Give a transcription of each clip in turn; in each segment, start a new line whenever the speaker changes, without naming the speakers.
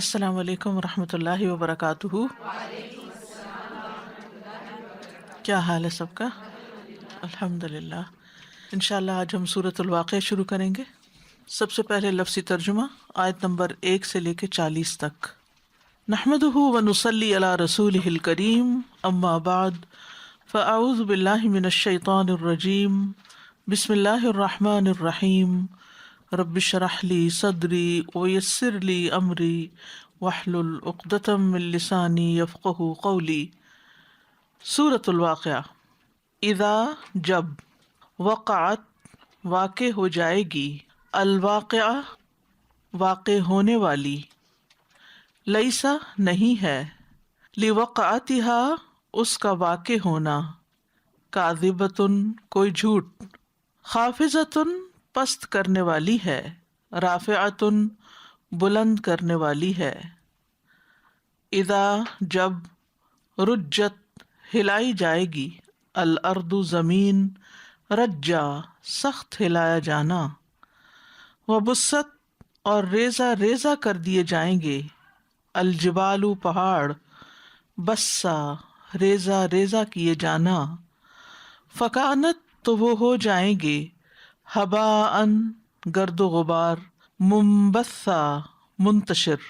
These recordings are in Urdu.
السلام علیکم ورحمۃ اللہ وبرکاتہ. کیا حال ہے سب کا؟ الحمد للہ. انشاءاللہ آج ہم سورۃ الواقعہ شروع کریں گے. سب سے پہلے لفظی ترجمہ آیت نمبر 1 سے لے کے 40 تک. نحمدہ ونصلی علی رسولہ الکریم اما بعد فاعوذ باللہ من الشیطان الرجیم بسم اللہ الرحمن الرحیم رب اشرح لی صدری ویسر لی امری واحلل عقدۃ من لسانی یفقہوا قولی. سورۃ الواقعہ. اذا جب، وقعت واقع ہو جائے گی، الواقعہ واقع ہونے والی، لیسا نہیں ہے، لوقعتها اس کا واقع ہونا، کاذبۃ کوئی جھوٹ، خافضۃ پست کرنے والی ہے، رافعۃ بلند کرنے والی ہے. اذا جب، رجت ہلائی جائے گی، الارض زمین، رجا سخت ہلایا جانا، وبست اور ریزہ ریزہ کر دیے جائیں گے، الجبال پہاڑ، بسا ریزہ ریزہ کیے جانا، فکانت تو وہ ہو جائیں گے، ہباء گرد و غبار، منبثا منتشر،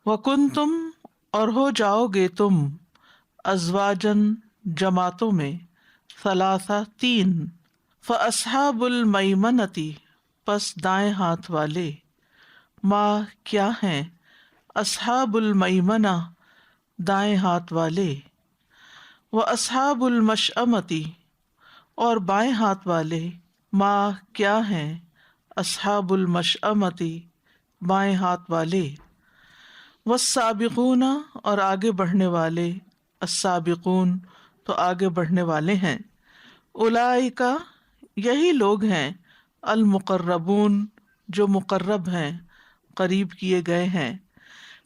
وکنتم اور ہو جاؤ گے تم، ازواجن جماعتوں میں، ثلاثہ تین، فاصحاب المیمنۃ پس دائیں ہاتھ والے، ما کیا ہیں، اصحاب المیمنہ دائیں ہاتھ والے، واصحاب المشأمۃ اور بائیں ہاتھ والے، ما کیا ہیں، اصحاب المشأمۃ بائیں ہاتھ والے، والسابقون اور آگے بڑھنے والے، السابقون تو آگے بڑھنے والے ہیں، اولئک یہی لوگ ہیں، المقربون جو مقرب ہیں، قریب کیے گئے ہیں،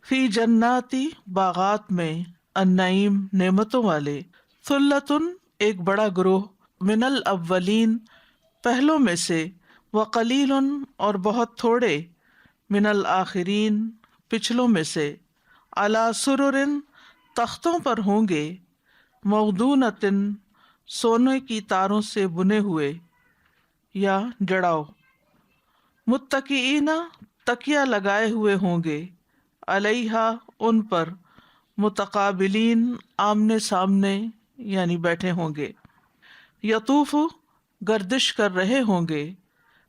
فی جناتی باغات میں، النعیم نعمتوں والے، ثلۃ ایک بڑا گروہ، من الاولین پہلوں میں سے، وقلیل اور بہت تھوڑے، من الآخرین پچھلوں میں سے، علی سرر تختوں پر ہوں گے، موضونۃ سونے کی تاروں سے بنے ہوئے یا جڑاؤ، متکئین تکیہ لگائے ہوئے ہوں گے، علیہا ان پر، متقابلین آمنے سامنے یعنی بیٹھے ہوں گے، یطوف گردش کر رہے ہوں گے،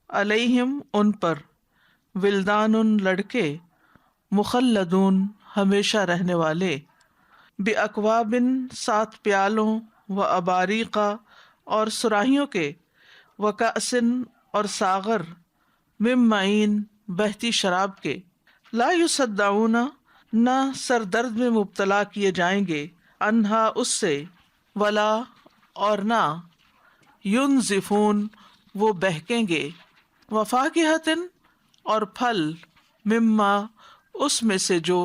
علیہم ان پر، ولدان لڑکے، مخلدون ہمیشہ رہنے والے، باکواب سات پیالوں، و اباریقا اور سراہیوں کے، وکأس اور ساغر، من معین بہتی شراب کے، لا یصدعون نہ سر درد میں مبتلا کیے جائیں گے، عنہا اس سے، ولا اور نہ، ینزفون وہ بہکیں گے، وفاکہۃ اور پھل، مما اس میں سے جو،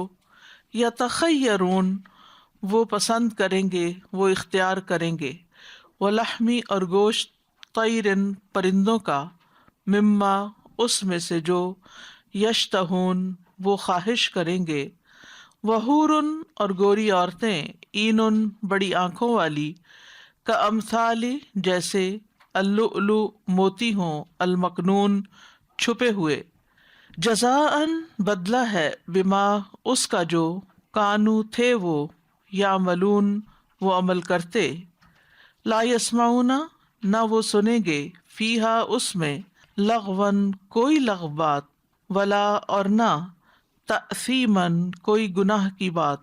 یتخیرون وہ پسند کریں گے، وہ اختیار کریں گے، ولحمی اور گوشت، طیر پرندوں کا، مما اس میں سے جو، یشتہون وہ خواہش کریں گے، وحور اور گوری عورتیں، عین بڑی آنکھوں والی، کامثال جیسے، اللؤلؤ موتی ہوں، المکنون چھپے ہوئے، جزاء بدلہ ہے، بما اس کا جو، کانو تھے وہ، یعملون وہ عمل کرتے، لا یسمعون نہ وہ سنیں گے، فیہا اس میں، لغوا کوئی لغو بات، ولا اور نہ، تأثیما کوئی گناہ کی بات،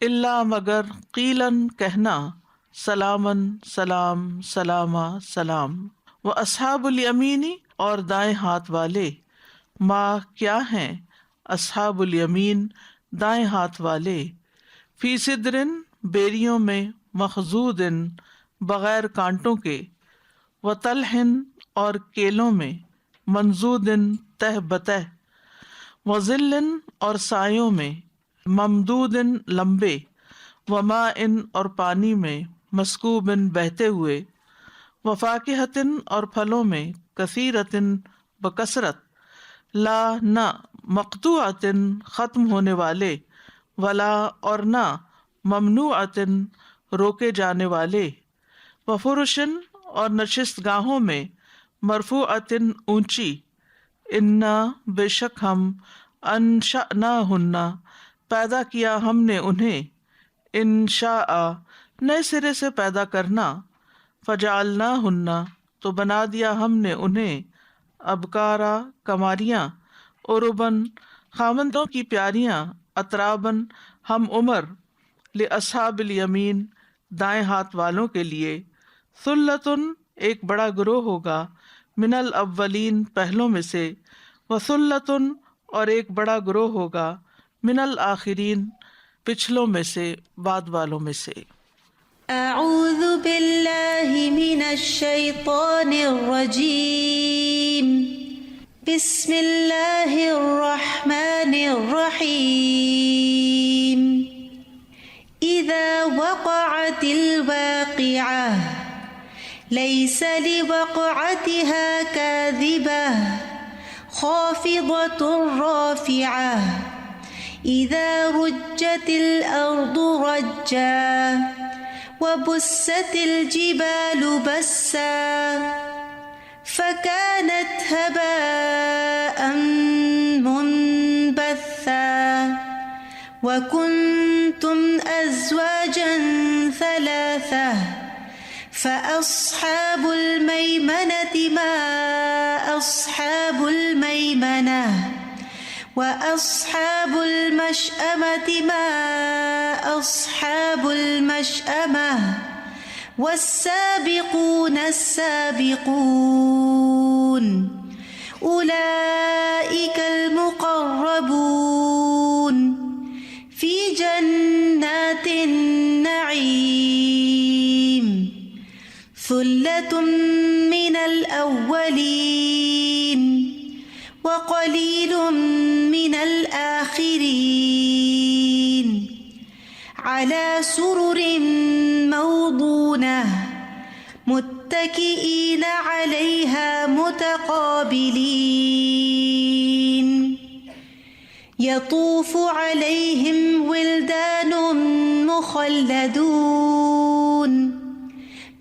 الا مگر، قیلن کہنا، سلامن سلام، سلاما سلام، واصحاب الیمین اور دائیں ہاتھ والے، ما کیا ہیں، اصحاب الیمین دائیں ہاتھ والے، فی سدر بیریوں میں، مخضود بغیر کانٹوں کے، وطلح اور کیلوں میں، منضود تہ بتہ، وظل اور سایوں میں، ممدود لمبے، وماء اور پانی میں، مسکوب بہتے ہوئے، وفاکہۃ اور پھلوں میں، کثیرۃ بکثرت، لا نہ، مقطوعتن ختم ہونے والے، ولا اور نہ ممنوعتن روکے جانے والے، وفرشن اور نشست گاہوں میں، مرفوعتن اونچی، انا بے شک ہم، انشأناہن پیدا کیا ہم نے انہیں، انشاء نئے سرے سے پیدا کرنا، فجعلناہن تو بنا دیا ہم نے انہیں، ابکارا کماریاں، عربن خامندوں کی پیاریاں، اترابن ہم عمر، لاصحاب الیمین دائیں ہاتھ والوں کے لیے، ثلتن ایک بڑا گروہ ہوگا، من الاولین پہلوں میں سے، وثلتن اور ایک بڑا گروہ ہوگا، من الآخرین پچھلوں میں سے، بعد والوں میں سے۔
اعوذ باللہ من الشیطان الرجیم، بسم اللہ الرحمن الرحیم۔ اذا وقعت الواقعہ لیس لوقعتها كاذبة خافضة رافعة اذا رجت الارض رجا وبست الجبال بسا فكانت هباء منبثا وكنتم أزواجا ثلاثة فأصحاب الميمنة ما أصحاب الميمنة وأصحاب المشأمة ما أصحاب المشأمة والسابقون السابقون أولئك المقربون في جنات النعيم ثلة من الأولين وقليل من الآخرين على سرر موضونة متكئين عليها متقابلين يطوف عليهم ولدان مخلدون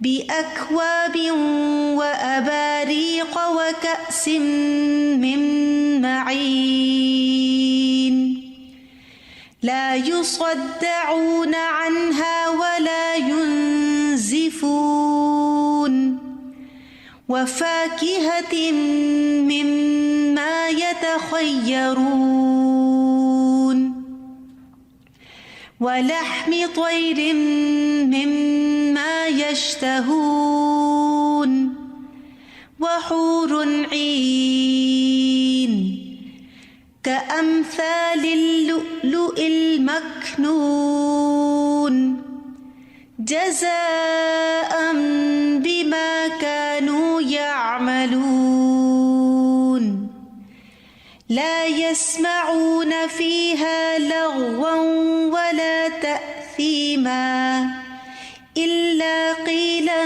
بأكواب وأباريق وكأس من معين لا يصدعون عنها ولا ينزفون وفاكهة مما يتخيرون ولحم طير مما يشتهون وحور عين كأمثال اللؤلؤ المكنون جزاء بما كانوا يعملون لا يسمعون فيها لغوا ولا تأثيما إلا قيلا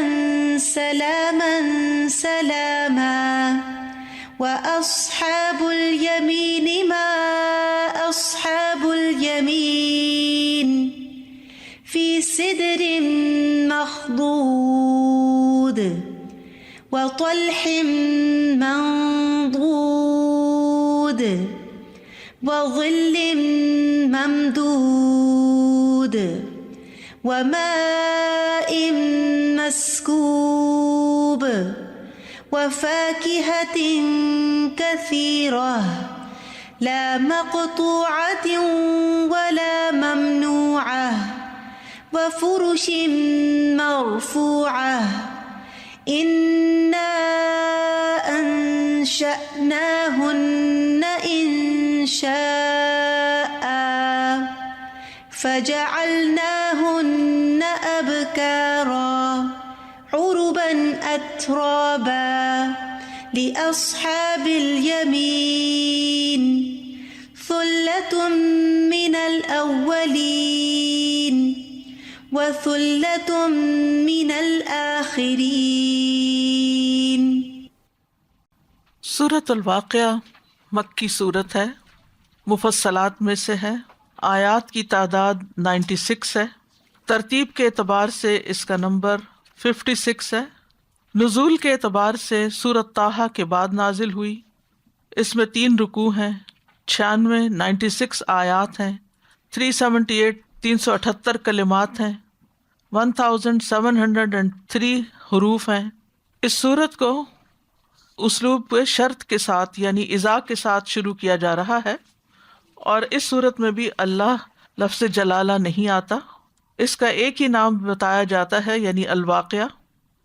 سلاما سلاما وأصحاب اليمين ما أصحاب اليمين في سدر مخضود وطلح منضود وظل ممدود وماء مسكوب وفاكهة كثيرة لا مقطوعة ولا ممنوعة وفرش مرفوعة إنا أنشأناهن إنشاء فجعلناهن أبكارا عربا أترابا لأصحاب اليمين ثلة من الأولين وثلة من الآخرين۔
سورۃ الواقعہ مکی صورت ہے، مفصلات میں سے ہے، آیات کی تعداد 96 ہے، ترتیب کے اعتبار سے اس کا نمبر 56 ہے، نزول کے اعتبار سے سورۃ طٰہٰ کے بعد نازل ہوئی، اس میں 3 رکوع ہیں، 96 آیات ہیں، 378 کلمات ہیں، 1703 حروف ہیں۔ اس سورت کو اسلوب شرط کے ساتھ یعنی اذا کے ساتھ شروع کیا جا رہا ہے، اور اس صورت میں بھی اللہ لفظ جلالہ نہیں آتا، اس کا ایک ہی نام بتایا جاتا ہے یعنی الواقعہ،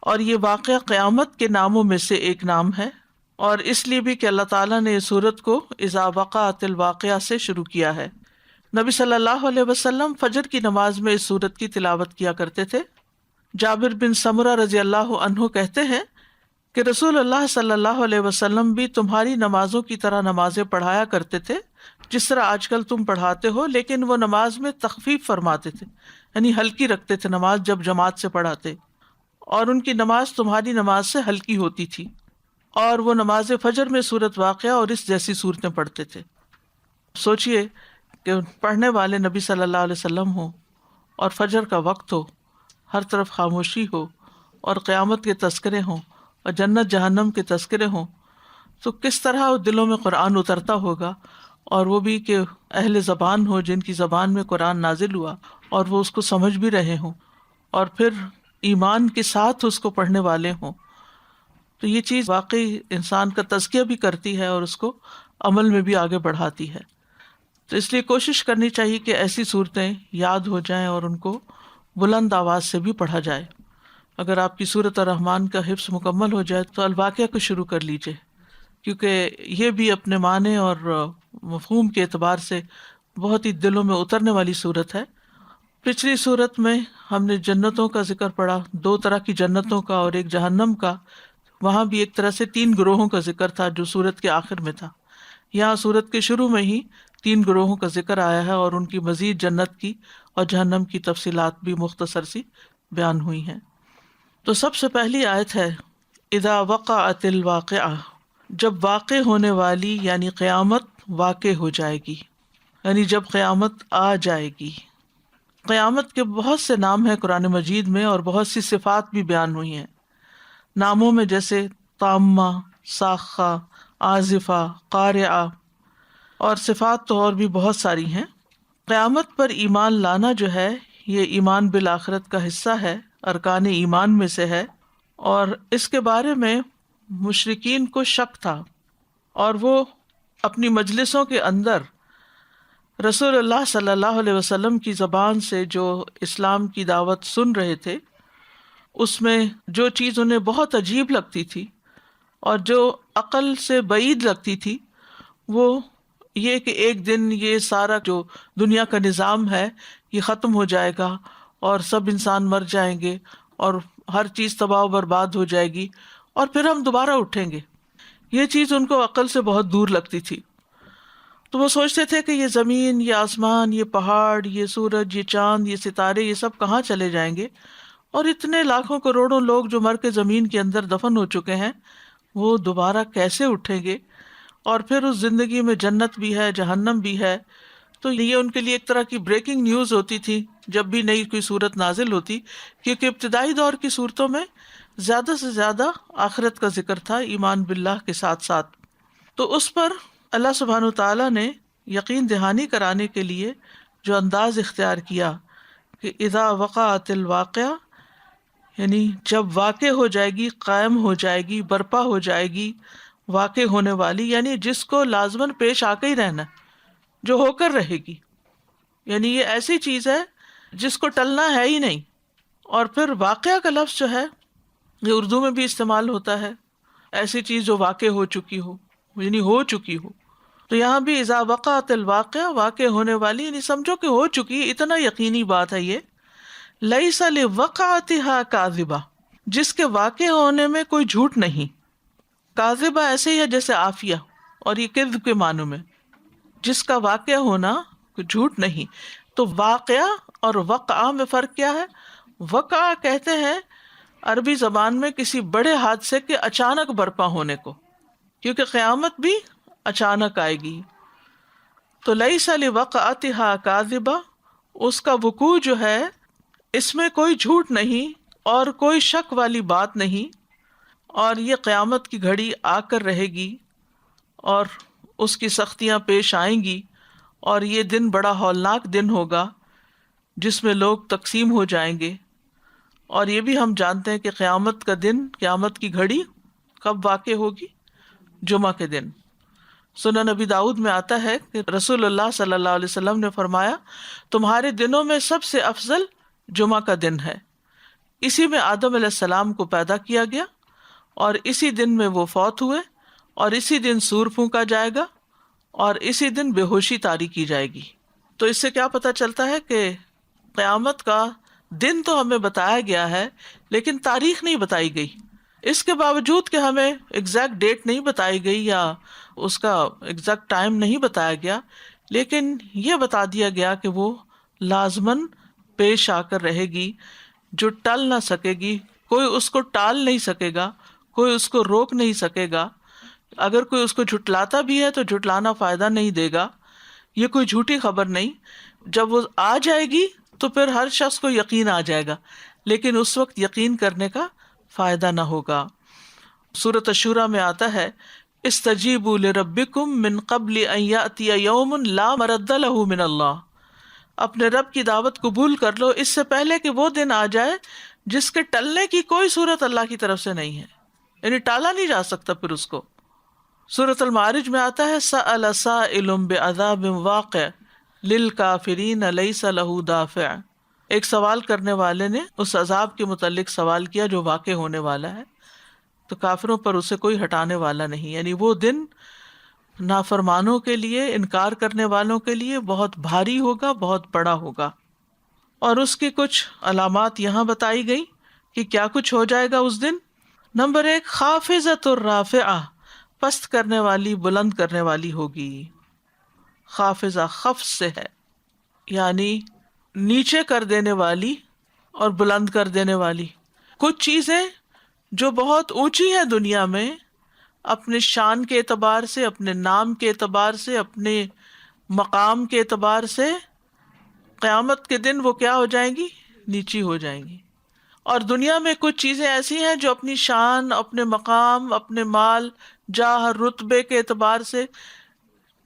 اور یہ واقعہ قیامت کے ناموں میں سے ایک نام ہے، اور اس لیے بھی کہ اللہ تعالیٰ نے اس سورت کو اذا وقعت الواقعہ سے شروع کیا ہے۔ نبی صلی اللہ علیہ وسلم فجر کی نماز میں اس سورت کی تلاوت کیا کرتے تھے۔ جابر بن سمرہ رضی اللہ عنہ کہتے ہیں کہ رسول اللہ صلی اللہ علیہ وسلم بھی تمہاری نمازوں کی طرح نمازیں پڑھایا کرتے تھے جس طرح آج کل تم پڑھاتے ہو، لیکن وہ نماز میں تخفیف فرماتے تھے، یعنی ہلکی رکھتے تھے نماز جب جماعت سے پڑھاتے، اور ان کی نماز تمہاری نماز سے ہلکی ہوتی تھی، اور وہ نماز فجر میں سورت واقعہ اور اس جیسی صورتیں پڑھتے تھے۔ سوچئے کہ پڑھنے والے نبی صلی اللہ علیہ وسلم ہوں اور فجر کا وقت ہو، ہر طرف خاموشی ہو اور قیامت کے تذکرے ہوں اور جنت جہنم کے تذکرے ہوں، تو کس طرح دلوں میں قرآن اترتا ہوگا، اور وہ بھی کہ اہل زبان ہو جن کی زبان میں قرآن نازل ہوا اور وہ اس کو سمجھ بھی رہے ہوں، اور پھر ایمان کے ساتھ اس کو پڑھنے والے ہوں، تو یہ چیز واقعی انسان کا تزکیہ بھی کرتی ہے اور اس کو عمل میں بھی آگے بڑھاتی ہے۔ تو اس لیے کوشش کرنی چاہیے کہ ایسی صورتیں یاد ہو جائیں اور ان کو بلند آواز سے بھی پڑھا جائے۔ اگر آپ کی سورۃ الرحمن کا حفظ مکمل ہو جائے تو الواقعہ کو شروع کر لیجئے، کیونکہ یہ بھی اپنے معنی اور مفہوم کے اعتبار سے بہت ہی دلوں میں اترنے والی صورت ہے۔ پچھلی صورت میں ہم نے جنتوں کا ذکر پڑھا، 2 طرح کی جنتوں کا اور ایک جہنم کا، وہاں بھی ایک طرح سے 3 گروہوں کا ذکر تھا جو صورت کے آخر میں تھا۔ یہاں صورت کے شروع میں ہی 3 گروہوں کا ذکر آیا ہے اور ان کی مزید جنت کی اور جہنم کی تفصیلات بھی مختصر سی بیان ہوئی ہیں۔ تو سب سے پہلی آیت ہے اذا وقعت الواقعہ، جب واقع ہونے والی یعنی قیامت واقع ہو جائے گی، یعنی جب قیامت آ جائے گی۔ قیامت کے بہت سے نام ہیں قرآن مجید میں اور بہت سی صفات بھی بیان ہوئی ہیں۔ ناموں میں جیسے طامہ، صاخہ، آزفہ، قارعہ، اور صفات تو اور بھی بہت ساری ہیں۔ قیامت پر ایمان لانا جو ہے یہ ایمان بالآخرت کا حصہ ہے، ارکان ایمان میں سے ہے، اور اس کے بارے میں مشرکین کو شک تھا، اور وہ اپنی مجلسوں کے اندر رسول اللہ صلی اللہ علیہ وسلم کی زبان سے جو اسلام کی دعوت سن رہے تھے، اس میں جو چیز انہیں بہت عجیب لگتی تھی اور جو عقل سے بعید لگتی تھی وہ یہ کہ ایک دن یہ سارا جو دنیا کا نظام ہے یہ ختم ہو جائے گا اور سب انسان مر جائیں گے اور ہر چیز تباہ و برباد ہو جائے گی اور پھر ہم دوبارہ اٹھیں گے۔ یہ چیز ان کو عقل سے بہت دور لگتی تھی، تو وہ سوچتے تھے کہ یہ زمین، یہ آسمان، یہ پہاڑ، یہ سورج، یہ چاند، یہ ستارے، یہ سب کہاں چلے جائیں گے، اور اتنے لاکھوں کروڑوں لوگ جو مر کے زمین کے اندر دفن ہو چکے ہیں وہ دوبارہ کیسے اٹھیں گے، اور پھر اس زندگی میں جنت بھی ہے، جہنم بھی ہے۔ تو یہ ان کے لیے ایک طرح کی بریکنگ نیوز ہوتی تھی جب بھی نئی کوئی صورت نازل ہوتی، کیونکہ ابتدائی دور کی صورتوں میں زیادہ سے زیادہ آخرت کا ذکر تھا ایمان باللہ کے ساتھ ساتھ۔ تو اس پر اللہ سبحانہ وتعالیٰ نے یقین دہانی کرانے کے لیے جو انداز اختیار کیا کہ اذا وقعت الواقعہ، یعنی جب واقع ہو جائے گی، قائم ہو جائے گی، برپا ہو جائے گی، واقع ہونے والی، یعنی جس کو لازماً پیش آ کے ہی رہنا ہے، جو ہو کر رہے گی، یعنی یہ ایسی چیز ہے جس کو ٹلنا ہے ہی نہیں۔ اور پھر واقعہ کا لفظ جو ہے یہ اردو میں بھی استعمال ہوتا ہے، ایسی چیز جو واقع ہو چکی ہو، یعنی ہو چکی ہو۔ تو یہاں بھی اذا وقعت الواقعہ، واقع ہونے والی، یعنی سمجھو کہ ہو چکی، اتنا یقینی بات ہے یہ۔ لیس لوقعتها کاذبہ، جس کے واقع ہونے میں کوئی جھوٹ نہیں۔ کاذبہ ایسے ہی ہے جیسے عافیہ، اور یہ کذب کے معنوں میں، جس کا واقع ہونا کوئی جھوٹ نہیں۔ تو واقعہ اور وقعہ میں فرق کیا ہے؟ وقعہ کہتے ہیں عربی زبان میں کسی بڑے حادثے کے اچانک برپا ہونے کو، کیونکہ قیامت بھی اچانک آئے گی۔ تو لیس لوقعتها کاذبہ، اس کا وقوع جو ہے اس میں کوئی جھوٹ نہیں اور کوئی شک والی بات نہیں، اور یہ قیامت کی گھڑی آ کر رہے گی اور اس کی سختیاں پیش آئیں گی، اور یہ دن بڑا ہولناک دن ہوگا جس میں لوگ تقسیم ہو جائیں گے۔ اور یہ بھی ہم جانتے ہیں کہ قیامت کا دن، قیامت کی گھڑی کب واقع ہوگی؟ جمعہ کے دن۔ سنن نبی داؤد میں آتا ہے کہ رسول اللہ صلی اللہ علیہ وسلم نے فرمایا، تمہارے دنوں میں سب سے افضل جمعہ کا دن ہے، اسی میں آدم علیہ السلام کو پیدا کیا گیا، اور اسی دن میں وہ فوت ہوئے، اور اسی دن سور پھونکا جائے گا، اور اسی دن بے ہوشی طاری کی جائے گی۔ تو اس سے کیا پتہ چلتا ہے کہ قیامت کا دن تو ہمیں بتایا گیا ہے لیکن تاریخ نہیں بتائی گئی۔ اس کے باوجود کہ ہمیں ایگزیکٹ ڈیٹ نہیں بتائی گئی یا اس کا ایگزیکٹ ٹائم نہیں بتایا گیا، لیکن یہ بتا دیا گیا کہ وہ لازماً پیش آ کر رہے گی، جو ٹل نہ سکے گی، کوئی اس کو ٹال نہیں سکے گا، کوئی اس کو روک نہیں سکے گا۔ اگر کوئی اس کو جھٹلاتا بھی ہے تو جھٹلانا فائدہ نہیں دے گا، یہ کوئی جھوٹی خبر نہیں۔ جب وہ آ جائے گی تو پھر ہر شخص کو یقین آ جائے گا، لیکن اس وقت یقین کرنے کا فائدہ نہ ہوگا۔ سورۃ الشورى میں آتا ہے، استجیبوا لربکم من قبل ان یأتی یوم لا مرد لہ من اللہ، اپنے رب کی دعوت قبول کر لو اس سے پہلے کہ وہ دن آ جائے جس کے ٹلنے کی کوئی صورت اللہ کی طرف سے نہیں ہے، یعنی ٹالا نہیں جا سکتا پھر اس کو۔ سورۃ المعارج میں آتا ہے، سأل سائل بعذاب واقع للکافرین لیس لہ دافع، ایک سوال کرنے والے نے اس عذاب کے متعلق سوال کیا جو واقع ہونے والا ہے، تو کافروں پر اسے کوئی ہٹانے والا نہیں، یعنی وہ دن نافرمانوں کے لیے، انکار کرنے والوں کے لیے بہت بھاری ہوگا، بہت بڑا ہوگا۔ اور اس کی کچھ علامات یہاں بتائی گئی کہ کیا کچھ ہو جائے گا اس دن۔ نمبر 1، خافضۃ الرافعہ، پست کرنے والی، بلند کرنے والی ہوگی۔ خافضہ خفض سے ہے، یعنی نیچے کر دینے والی اور بلند کر دینے والی۔ کچھ چیزیں جو بہت اونچی ہیں دنیا میں، اپنے شان کے اعتبار سے، اپنے نام کے اعتبار سے، اپنے مقام کے اعتبار سے، قیامت کے دن وہ کیا ہو جائیں گی؟ نیچی ہو جائیں گی۔ اور دنیا میں کچھ چیزیں ایسی ہیں جو اپنی شان، اپنے مقام، اپنے مال، جاہ، رتبے کے اعتبار سے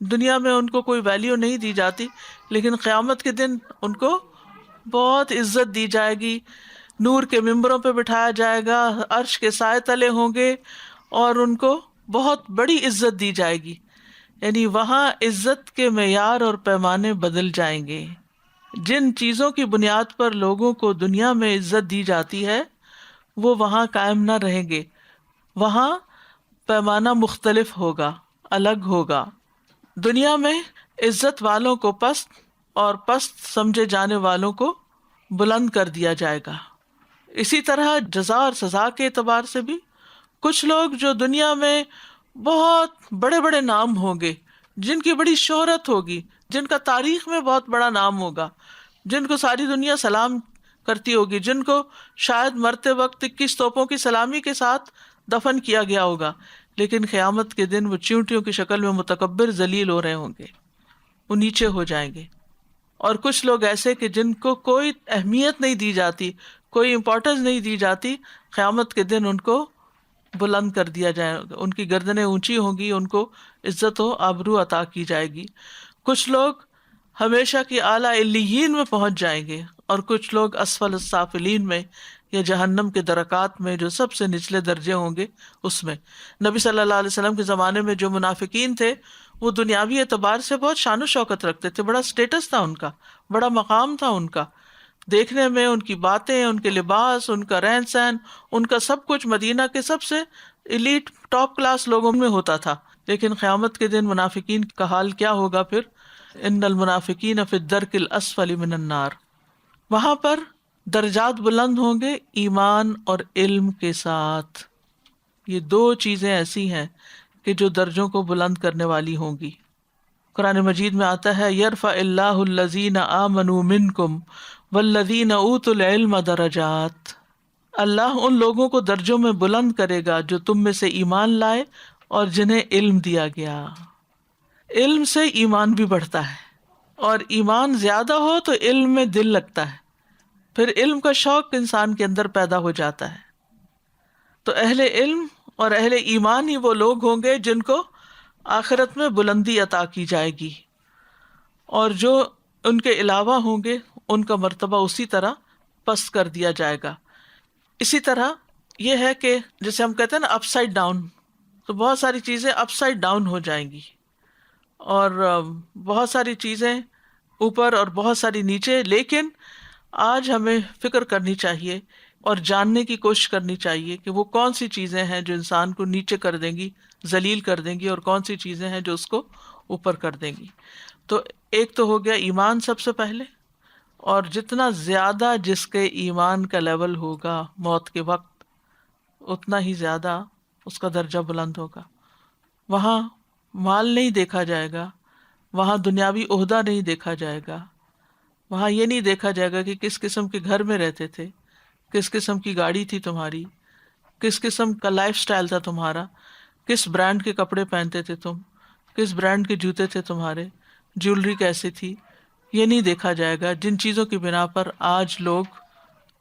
دنیا میں ان کو کوئی ویلیو نہیں دی جاتی، لیکن قیامت کے دن ان کو بہت عزت دی جائے گی، نور کے ممبروں پہ بٹھایا جائے گا، عرش کے سائے تلے ہوں گے، اور ان کو بہت بڑی عزت دی جائے گی۔ یعنی وہاں عزت کے معیار اور پیمانے بدل جائیں گے۔ جن چیزوں کی بنیاد پر لوگوں کو دنیا میں عزت دی جاتی ہے وہ وہاں قائم نہ رہیں گے، وہاں پیمانہ مختلف ہوگا، الگ ہوگا۔ دنیا میں عزت والوں کو پست اور پست سمجھے جانے والوں کو بلند کر دیا جائے گا۔ اسی طرح جزا اور سزا کے اعتبار سے بھی کچھ لوگ جو دنیا میں بہت بڑے بڑے نام ہوں گے، جن کی بڑی شہرت ہوگی، جن کا تاریخ میں بہت بڑا نام ہوگا، جن کو ساری دنیا سلام کرتی ہوگی، جن کو شاید مرتے وقت 21 توپوں کی سلامی کے ساتھ دفن کیا گیا ہوگا، لیکن قیامت کے دن وہ چیونٹیوں کی شکل میں متکبر ذلیل ہو رہے ہوں گے، وہ نیچے ہو جائیں گے۔ اور کچھ لوگ ایسے کہ جن کو کوئی اہمیت نہیں دی جاتی، کوئی امپورٹنس نہیں دی جاتی، قیامت کے دن ان کو بلند کر دیا جائے گا، ان کی گردنیں اونچی ہوں گی، ان کو عزت و آبرو عطا کی جائے گی۔ کچھ لوگ ہمیشہ کی اعلیٰ علیین میں پہنچ جائیں گے، اور کچھ لوگ اسفل السافلین میں یا جہنم کے درکات میں جو سب سے نچلے درجے ہوں گے اس میں۔ نبی صلی اللہ علیہ وسلم کے زمانے میں جو منافقین تھے وہ دنیاوی اعتبار سے بہت شان و شوکت رکھتے تھے، بڑا سٹیٹس تھا ان کا، بڑا مقام تھا ان کا، دیکھنے میں ان کی باتیں، ان کے لباس، ان کا رہن سہن، ان کا سب کچھ مدینہ کے سب سے ایلیٹ ٹاپ کلاس لوگوں میں ہوتا تھا۔ لیکن قیامت کے دن منافقین کا حال کیا ہوگا پھر؟ ان المنافقین فی الدرک الاسفل من النار، وہاں پر درجات بلند ہوں گے ایمان اور علم کے ساتھ۔ یہ دو چیزیں ایسی ہیں کہ جو درجوں کو بلند کرنے والی ہوں گی۔ قرآن مجید میں آتا ہے، یرفع اللہ الذین آمنوا منکم والذین اوتوا العلم درجات، اللہ ان لوگوں کو درجوں میں بلند کرے گا جو تم میں سے ایمان لائے اور جنہیں علم دیا گیا۔ علم سے ایمان بھی بڑھتا ہے، اور ایمان زیادہ ہو تو علم میں دل لگتا ہے، پھر علم کا شوق انسان کے اندر پیدا ہو جاتا ہے۔ تو اہل علم اور اہل ایمان ہی وہ لوگ ہوں گے جن کو آخرت میں بلندی عطا کی جائے گی، اور جو ان کے علاوہ ہوں گے ان کا مرتبہ اسی طرح پست کر دیا جائے گا۔ اسی طرح یہ ہے کہ جیسے ہم کہتے ہیں نا اپ سائڈ ڈاؤن، تو بہت ساری چیزیں اپ سائڈ ڈاؤن ہو جائیں گی، اور بہت ساری چیزیں اوپر اور بہت ساری نیچے۔ لیکن آج ہمیں فکر کرنی چاہیے اور جاننے کی کوشش کرنی چاہیے کہ وہ کون سی چیزیں ہیں جو انسان کو نیچے کر دیں گی، ذلیل کر دیں گی، اور کون سی چیزیں ہیں جو اس کو اوپر کر دیں گی۔ تو ایک تو ہو گیا ایمان سب سے پہلے، اور جتنا زیادہ جس کے ایمان کا لیول ہوگا موت کے وقت، اتنا ہی زیادہ اس کا درجہ بلند ہوگا۔ وہاں مال نہیں دیکھا جائے گا، وہاں دنیاوی عہدہ نہیں دیکھا جائے گا، وہاں یہ نہیں دیکھا جائے گا کہ کس قسم کے گھر میں رہتے تھے، کس قسم کی گاڑی تھی تمہاری، کس قسم کا لائف سٹائل تھا تمہارا، کس برانڈ کے کپڑے پہنتے تھے تم، کس برانڈ کے جوتے تھے تمہارے، جیولری کیسی تھی۔ یہ نہیں دیکھا جائے گا جن چیزوں کی بنا پر آج لوگ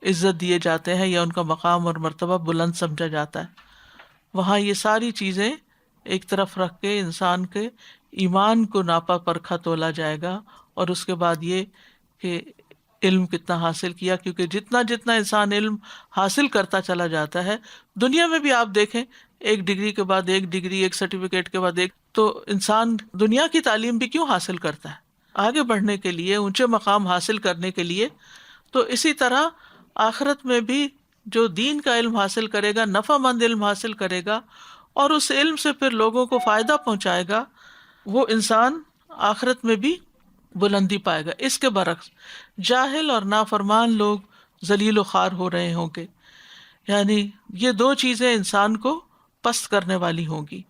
عزت دیے جاتے ہیں یا ان کا مقام اور مرتبہ بلند سمجھا جاتا ہے۔ وہاں یہ ساری چیزیں ایک طرف رکھ کے انسان کے ایمان کو ناپا پرکھا تولا جائے گا، اور اس کے بعد یہ کہ علم کتنا حاصل کیا، کیونکہ جتنا جتنا انسان علم حاصل کرتا چلا جاتا ہے، دنیا میں بھی آپ دیکھیں ایک ڈگری کے بعد ایک ڈگری، ایک سرٹیفکیٹ کے بعد ایک، تو انسان دنیا کی تعلیم بھی کیوں حاصل کرتا ہے؟ آگے بڑھنے کے لیے، اونچے مقام حاصل کرنے کے لیے۔ تو اسی طرح آخرت میں بھی جو دین کا علم حاصل کرے گا، نفع مند علم حاصل کرے گا، اور اس علم سے پھر لوگوں کو فائدہ پہنچائے گا، وہ انسان آخرت میں بھی بلندی پائے گا۔ اس کے برعکس جاہل اور نافرمان لوگ ذلیل و خوار ہو رہے ہوں گے، یعنی یہ دو چیزیں انسان کو پست کرنے والی ہوں گی۔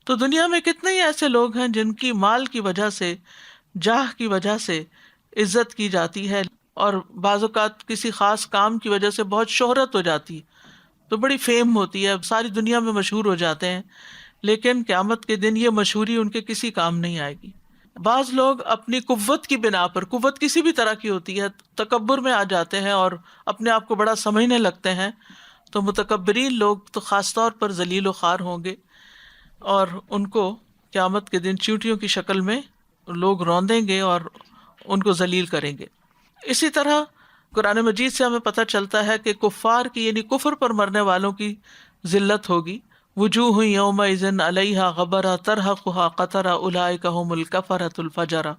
تو دنیا میں کتنے ہی ایسے لوگ ہیں جن کی مال کی وجہ سے، جاہ کی وجہ سے عزت کی جاتی ہے، اور بعض اوقات کسی خاص کام کی وجہ سے بہت شہرت ہو جاتی ہے، تو بڑی فیم ہوتی ہے، ساری دنیا میں مشہور ہو جاتے ہیں، لیکن قیامت کے دن یہ مشہوری ان کے کسی کام نہیں آئے گی۔ بعض لوگ اپنی قوت کی بنا پر، قوت کسی بھی طرح کی ہوتی ہے، تکبر میں آ جاتے ہیں اور اپنے آپ کو بڑا سمجھنے لگتے ہیں، تو متکبرین لوگ تو خاص طور پر ذلیل و خوار ہوں گے، اور ان کو قیامت کے دن چیونٹیوں کی شکل میں لوگ روندیں گے اور ان کو ذلیل کریں گے۔ اسی طرح قرآن مجید سے ہمیں پتہ چلتا ہے کہ کفار کی، یعنی کفر پر مرنے والوں کی ذلت ہوگی۔ وجوہ یومئذ علیہا غبرہ ترہقہا قترہ اولئک ھم الکفرۃ الفجرہ۔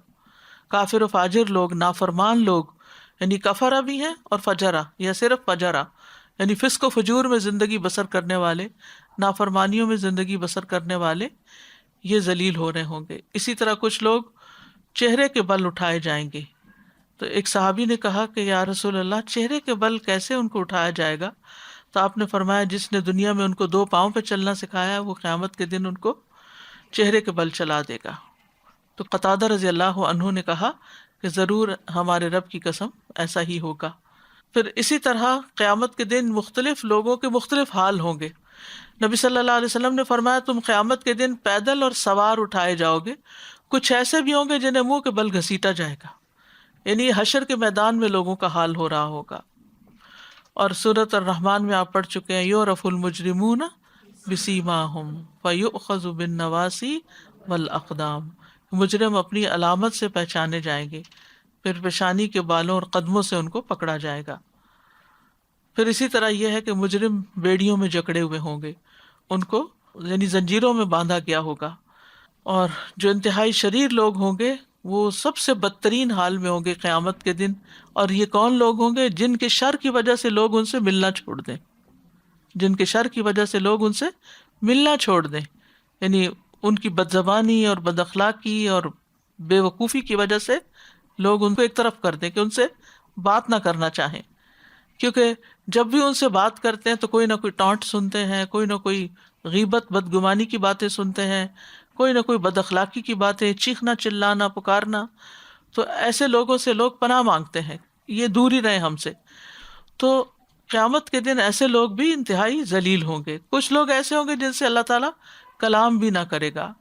کافر و فاجر لوگ، نافرمان لوگ، یعنی کفرہ بھی ہیں اور فجرہ، یا صرف فجرہ یعنی فسق و فجور میں زندگی بسر کرنے والے، نافرمانیوں میں زندگی بسر کرنے والے، یہ ذلیل ہو رہے ہوں گے۔ اسی طرح کچھ لوگ چہرے کے بل اٹھائے جائیں گے۔ تو ایک صحابی نے کہا کہ یا رسول اللہ، چہرے کے بل کیسے ان کو اٹھایا جائے گا؟ تو آپ نے فرمایا جس نے دنیا میں ان کو 2 پاؤں پہ چلنا سکھایا ہے، وہ قیامت کے دن ان کو چہرے کے بل چلا دے گا۔ تو قتادہ رضی اللہ عنہ نے کہا کہ ضرور ہمارے رب کی قسم ایسا ہی ہوگا۔ پھر اسی طرح قیامت کے دن مختلف لوگوں کے مختلف حال ہوں گے۔ نبی صلی اللہ علیہ وسلم نے فرمایا تم قیامت کے دن پیدل اور سوار اٹھائے جاؤ گے، کچھ ایسے بھی ہوں گے جنہیں منہ کے بل گھسیٹا جائے گا، یعنی حشر کے میدان میں لوگوں کا حال ہو رہا ہوگا۔ اور سورۃ الرحمن میں آپ پڑھ چکے ہیں یعرف المجرمون بسیماہم فیؤخذ بالنواصی والاقدام، مجرم اپنی علامت سے پہچانے جائیں گے، پھر پیشانی کے بالوں اور قدموں سے ان کو پکڑا جائے گا۔ پھر اسی طرح یہ ہے کہ مجرم بیڑیوں میں جکڑے ہوئے ہوں گے، ان کو یعنی زنجیروں میں باندھا گیا ہوگا۔ اور جو انتہائی شریر لوگ ہوں گے وہ سب سے بدترین حال میں ہوں گے قیامت کے دن۔ اور یہ کون لوگ ہوں گے؟ جن کے شر کی وجہ سے لوگ ان سے ملنا چھوڑ دیں، جن کے شر کی وجہ سے لوگ ان سے ملنا چھوڑ دیں، یعنی ان کی بد زبانی اور بد اخلاقی اور بے وقوفی کی وجہ سے لوگ ان کو ایک طرف کر دیں کہ ان سے بات نہ کرنا چاہیں، کیونکہ جب بھی ان سے بات کرتے ہیں تو کوئی نہ کوئی ٹانٹ سنتے ہیں، کوئی نہ کوئی غیبت بدگمانی کی باتیں سنتے ہیں، کوئی نہ کوئی بد اخلاقی کی باتیں، چیخنا چلانا پکارنا۔ تو ایسے لوگوں سے لوگ پناہ مانگتے ہیں، یہ دور ہی رہے ہم سے۔ تو قیامت کے دن ایسے لوگ بھی انتہائی ذلیل ہوں گے۔ کچھ لوگ ایسے ہوں گے جن سے اللہ تعالیٰ کلام بھی نہ کرے گا،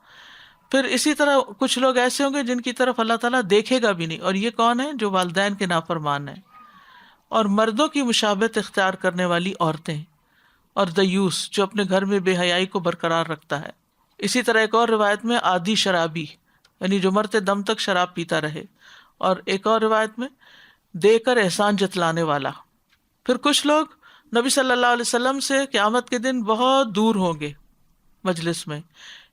پھر اسی طرح کچھ لوگ ایسے ہوں گے جن کی طرف اللہ تعالیٰ دیکھے گا بھی نہیں، اور یہ کون ہے؟ جو والدین کے نافرمان ہیں، اور مردوں کی مشابہت اختیار کرنے والی عورتیں، اور دیوس جو اپنے گھر میں بے حیائی کو برقرار رکھتا ہے۔ اسی طرح ایک اور روایت میں عادی شرابی، یعنی جو مرتے دم تک شراب پیتا رہے، اور ایک اور روایت میں دے کر احسان جتلانے والا۔ پھر کچھ لوگ نبی صلی اللہ علیہ وسلم سے قیامت کے دن بہت دور ہوں گے مجلس میں۔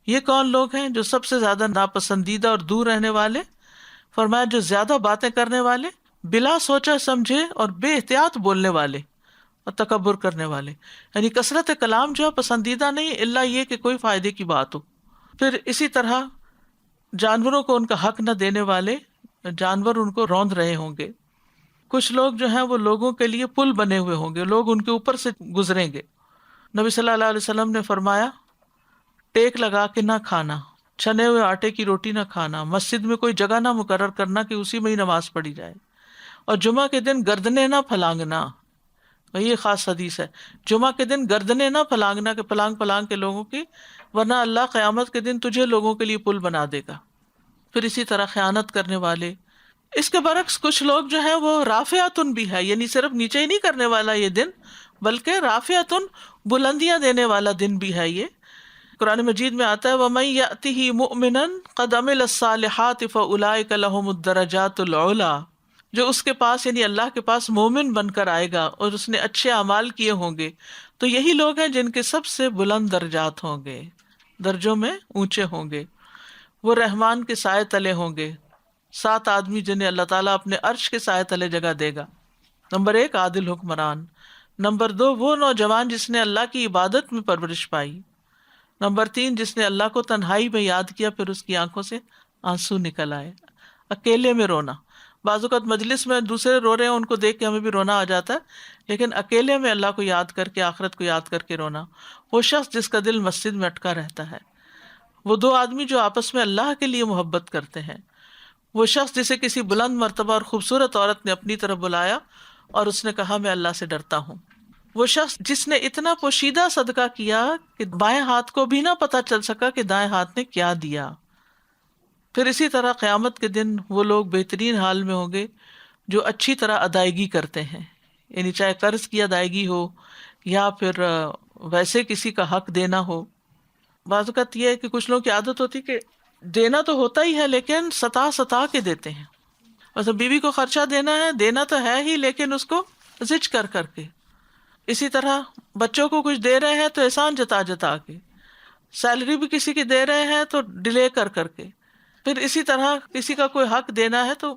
یہ کون لوگ ہیں؟ جو سب سے زیادہ ناپسندیدہ اور دور رہنے والے، فرمایا جو زیادہ باتیں کرنے والے، بلا سوچا سمجھے اور بے احتیاط بولنے والے اور تکبر کرنے والے، یعنی کثرت کلام جو ہے پسندیدہ نہیں، الا یہ کہ کوئی فائدے کی بات ہو۔ پھر اسی طرح جانوروں کو ان کا حق نہ دینے والے، جانور ان کو روند رہے ہوں گے۔ کچھ لوگ جو ہیں وہ لوگوں کے لیے پل بنے ہوئے ہوں گے، لوگ ان کے اوپر سے گزریں گے۔ نبی صلی اللہ علیہ وسلم نے فرمایا ٹیک لگا کے نہ کھانا، چھنے ہوئے آٹے کی روٹی نہ کھانا، مسجد میں کوئی جگہ نہ مقرر کرنا کہ اسی میں ہی نماز پڑھی جائے، اور جمعہ کے دن گردنیں نہ پھلانگنا۔ یہ خاص حدیث ہے، جمعہ کے دن گردنیں نہ پھلانگنا کہ پھلانگ پھلانگ کے لوگوں کی، ورنہ اللہ قیامت کے دن تجھے لوگوں کے لیے پل بنا دے گا۔ پھر اسی طرح خیانت کرنے والے۔ اس کے برعکس کچھ لوگ جو ہیں وہ رافعتن بھی ہے، یعنی صرف نیچے ہی نہیں کرنے والا یہ دن، بلکہ رافعتن بلندیاں دینے والا دن بھی ہے۔ یہ قرآن مجید میں آتا ہے وَمَن يَأْتِهِ مُؤْمِنًا قَدْ عَمِلَ الصَّالِحَاتِ فَأُولَٰئِكَ لَهُمُ الدَّرَجَاتُ الْعُلَىٰ، جو اس کے پاس یعنی اللہ کے پاس مومن بن کر آئے گا اور اس نے اچھے اعمال کیے ہوں گے، تو یہی لوگ ہیں جن کے سب سے بلند درجات ہوں گے، درجوں میں اونچے ہوں گے۔ وہ رحمان کے سائے تلے ہوں گے، 7 آدمی جنہیں اللہ تعالیٰ اپنے عرش کے سائے تلے جگہ دے گا۔ نمبر 1 عادل حکمران، نمبر 2 وہ نوجوان جس نے اللہ کی عبادت میں پرورش پائی، نمبر 3 جس نے اللہ کو تنہائی میں یاد کیا پھر اس کی آنکھوں سے آنسو نکل آئے۔ اکیلے میں رونا، بعض اوقات مجلس میں دوسرے رو رہے ہیں ان کو دیکھ کے ہمیں بھی رونا آ جاتا ہے، لیکن اکیلے میں اللہ کو یاد کر کے، آخرت کو یاد کر کے رونا۔ وہ شخص جس کا دل مسجد میں اٹکا رہتا ہے، وہ 2 آدمی جو آپس میں اللہ کے لیے محبت کرتے ہیں، وہ شخص جسے کسی بلند مرتبہ اور خوبصورت عورت نے اپنی طرف بلایا اور اس نے کہا میں اللہ سے ڈرتا ہوں، وہ شخص جس نے اتنا پوشیدہ صدقہ کیا کہ بائیں ہاتھ کو بھی نہ پتا چل سکا کہ دائیں ہاتھ نے کیا دیا۔ پھر اسی طرح قیامت کے دن وہ لوگ بہترین حال میں ہوں گے جو اچھی طرح ادائیگی کرتے ہیں، یعنی چاہے قرض کی ادائیگی ہو یا پھر ویسے کسی کا حق دینا ہو۔ بعض اوقات یہ ہے کہ کچھ لوگوں کی عادت ہوتی کہ دینا تو ہوتا ہی ہے لیکن ستا کے دیتے ہیں، مطلب بیوی کو خرچہ دینا تو ہے ہی لیکن اس کو زج کر کے۔ اسی طرح بچوں کو کچھ دے رہے ہیں تو احسان جتا کے، سیلری بھی کسی کی دے رہے ہیں تو ڈیلے کر کے۔ پھر اسی طرح کسی کا کوئی حق دینا ہے تو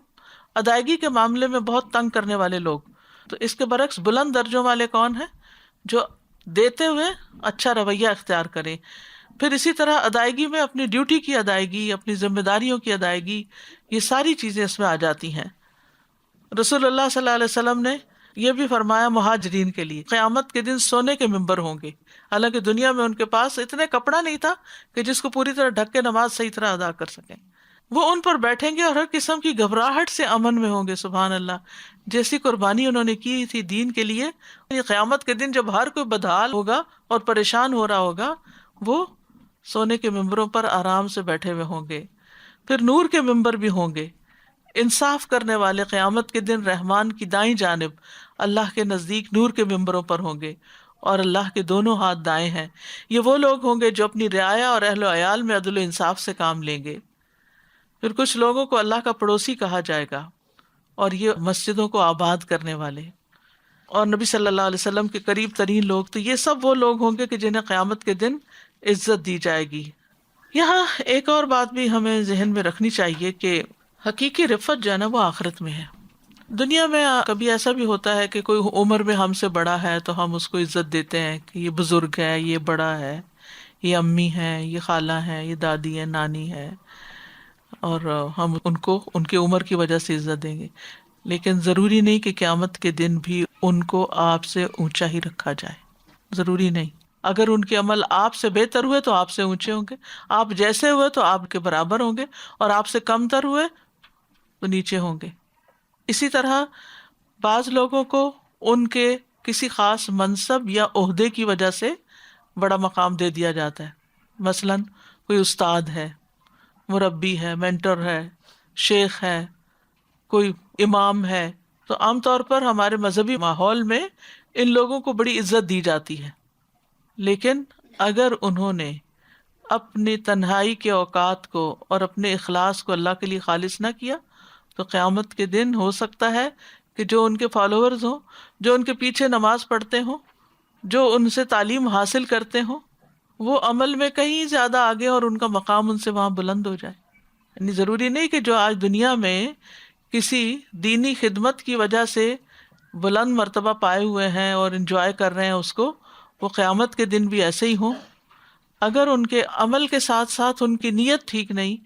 ادائیگی کے معاملے میں بہت تنگ کرنے والے لوگ۔ تو اس کے برعکس بلند درجوں والے کون ہیں؟ جو دیتے ہوئے اچھا رویہ اختیار کریں۔ پھر اسی طرح ادائیگی میں اپنی ڈیوٹی کی ادائیگی، اپنی ذمہ داریوں کی ادائیگی، یہ ساری چیزیں اس میں آ جاتی ہیں۔ رسول اللہ صلی اللہ علیہ وسلم نے یہ بھی فرمایا مہاجرین کے لیے قیامت کے دن سونے کے ممبر ہوں گے، حالانکہ دنیا میں ان کے پاس اتنے کپڑا نہیں تھا کہ جس کو پوری طرح ڈھک کے نماز صحیح طرح ادا کر سکیں۔ وہ ان پر بیٹھیں گے اور ہر قسم کی گھبراہٹ سے امن میں ہوں گے، سبحان اللہ، جیسی قربانی انہوں نے کی تھی دین کے لیے۔ قیامت کے دن جب ہر کوئی بدحال ہوگا اور پریشان ہو رہا ہوگا، وہ سونے کے ممبروں پر آرام سے بیٹھے ہوئے ہوں گے۔ پھر نور کے ممبر بھی ہوں گے۔ انصاف کرنے والے قیامت کے دن رحمان کی دائیں جانب اللہ کے نزدیک نور کے ممبروں پر ہوں گے، اور اللہ کے دونوں ہاتھ دائیں ہیں۔ یہ وہ لوگ ہوں گے جو اپنی رعایا اور اہل و عیال میں عدل و انصاف سے کام لیں گے۔ پھر کچھ لوگوں کو اللہ کا پڑوسی کہا جائے گا، اور یہ مسجدوں کو آباد کرنے والے اور نبی صلی اللہ علیہ وسلم کے قریب ترین لوگ، تو یہ سب وہ لوگ ہوں گے کہ جنہیں قیامت کے دن عزت دی جائے گی۔ یہاں ایک اور بات بھی ہمیں ذہن میں رکھنی چاہیے کہ حقیقی رفعت جو ہے نا وہ آخرت میں ہے۔ دنیا میں کبھی ایسا بھی ہوتا ہے کہ کوئی عمر میں ہم سے بڑا ہے تو ہم اس کو عزت دیتے ہیں کہ یہ بزرگ ہے، یہ بڑا ہے، یہ امی ہے، یہ خالہ ہے، یہ دادی ہے، نانی ہے، اور ہم ان کو ان کی عمر کی وجہ سے عزت دیں گے۔ لیکن ضروری نہیں کہ قیامت کے دن بھی ان کو آپ سے اونچا ہی رکھا جائے، ضروری نہیں۔ اگر ان کے عمل آپ سے بہتر ہوئے تو آپ سے اونچے ہوں گے، آپ جیسے ہوئے تو آپ کے برابر ہوں گے، اور آپ سے کم تر ہوئے تو نیچے ہوں گے۔ اسی طرح بعض لوگوں کو ان کے کسی خاص منصب یا عہدے کی وجہ سے بڑا مقام دے دیا جاتا ہے۔ مثلاً کوئی استاد ہے مربی ہے، مینٹر ہے، شیخ ہے، کوئی امام ہے، تو عام طور پر ہمارے مذہبی ماحول میں ان لوگوں کو بڑی عزت دی جاتی ہے. لیکن اگر انہوں نے اپنی تنہائی کے اوقات کو اور اپنے اخلاص کو اللہ کے لیے خالص نہ کیا تو قیامت کے دن ہو سکتا ہے کہ جو ان کے فالوورز ہوں، جو ان کے پیچھے نماز پڑھتے ہوں، جو ان سے تعلیم حاصل کرتے ہوں، وہ عمل میں کہیں زیادہ آگے اور ان کا مقام ان سے وہاں بلند ہو جائے. یعنی ضروری نہیں کہ جو آج دنیا میں کسی دینی خدمت کی وجہ سے بلند مرتبہ پائے ہوئے ہیں اور انجوائے کر رہے ہیں اس کو، وہ قیامت کے دن بھی ایسے ہی ہوں. اگر ان کے عمل کے ساتھ ساتھ ان کی نیت ٹھیک نہیں،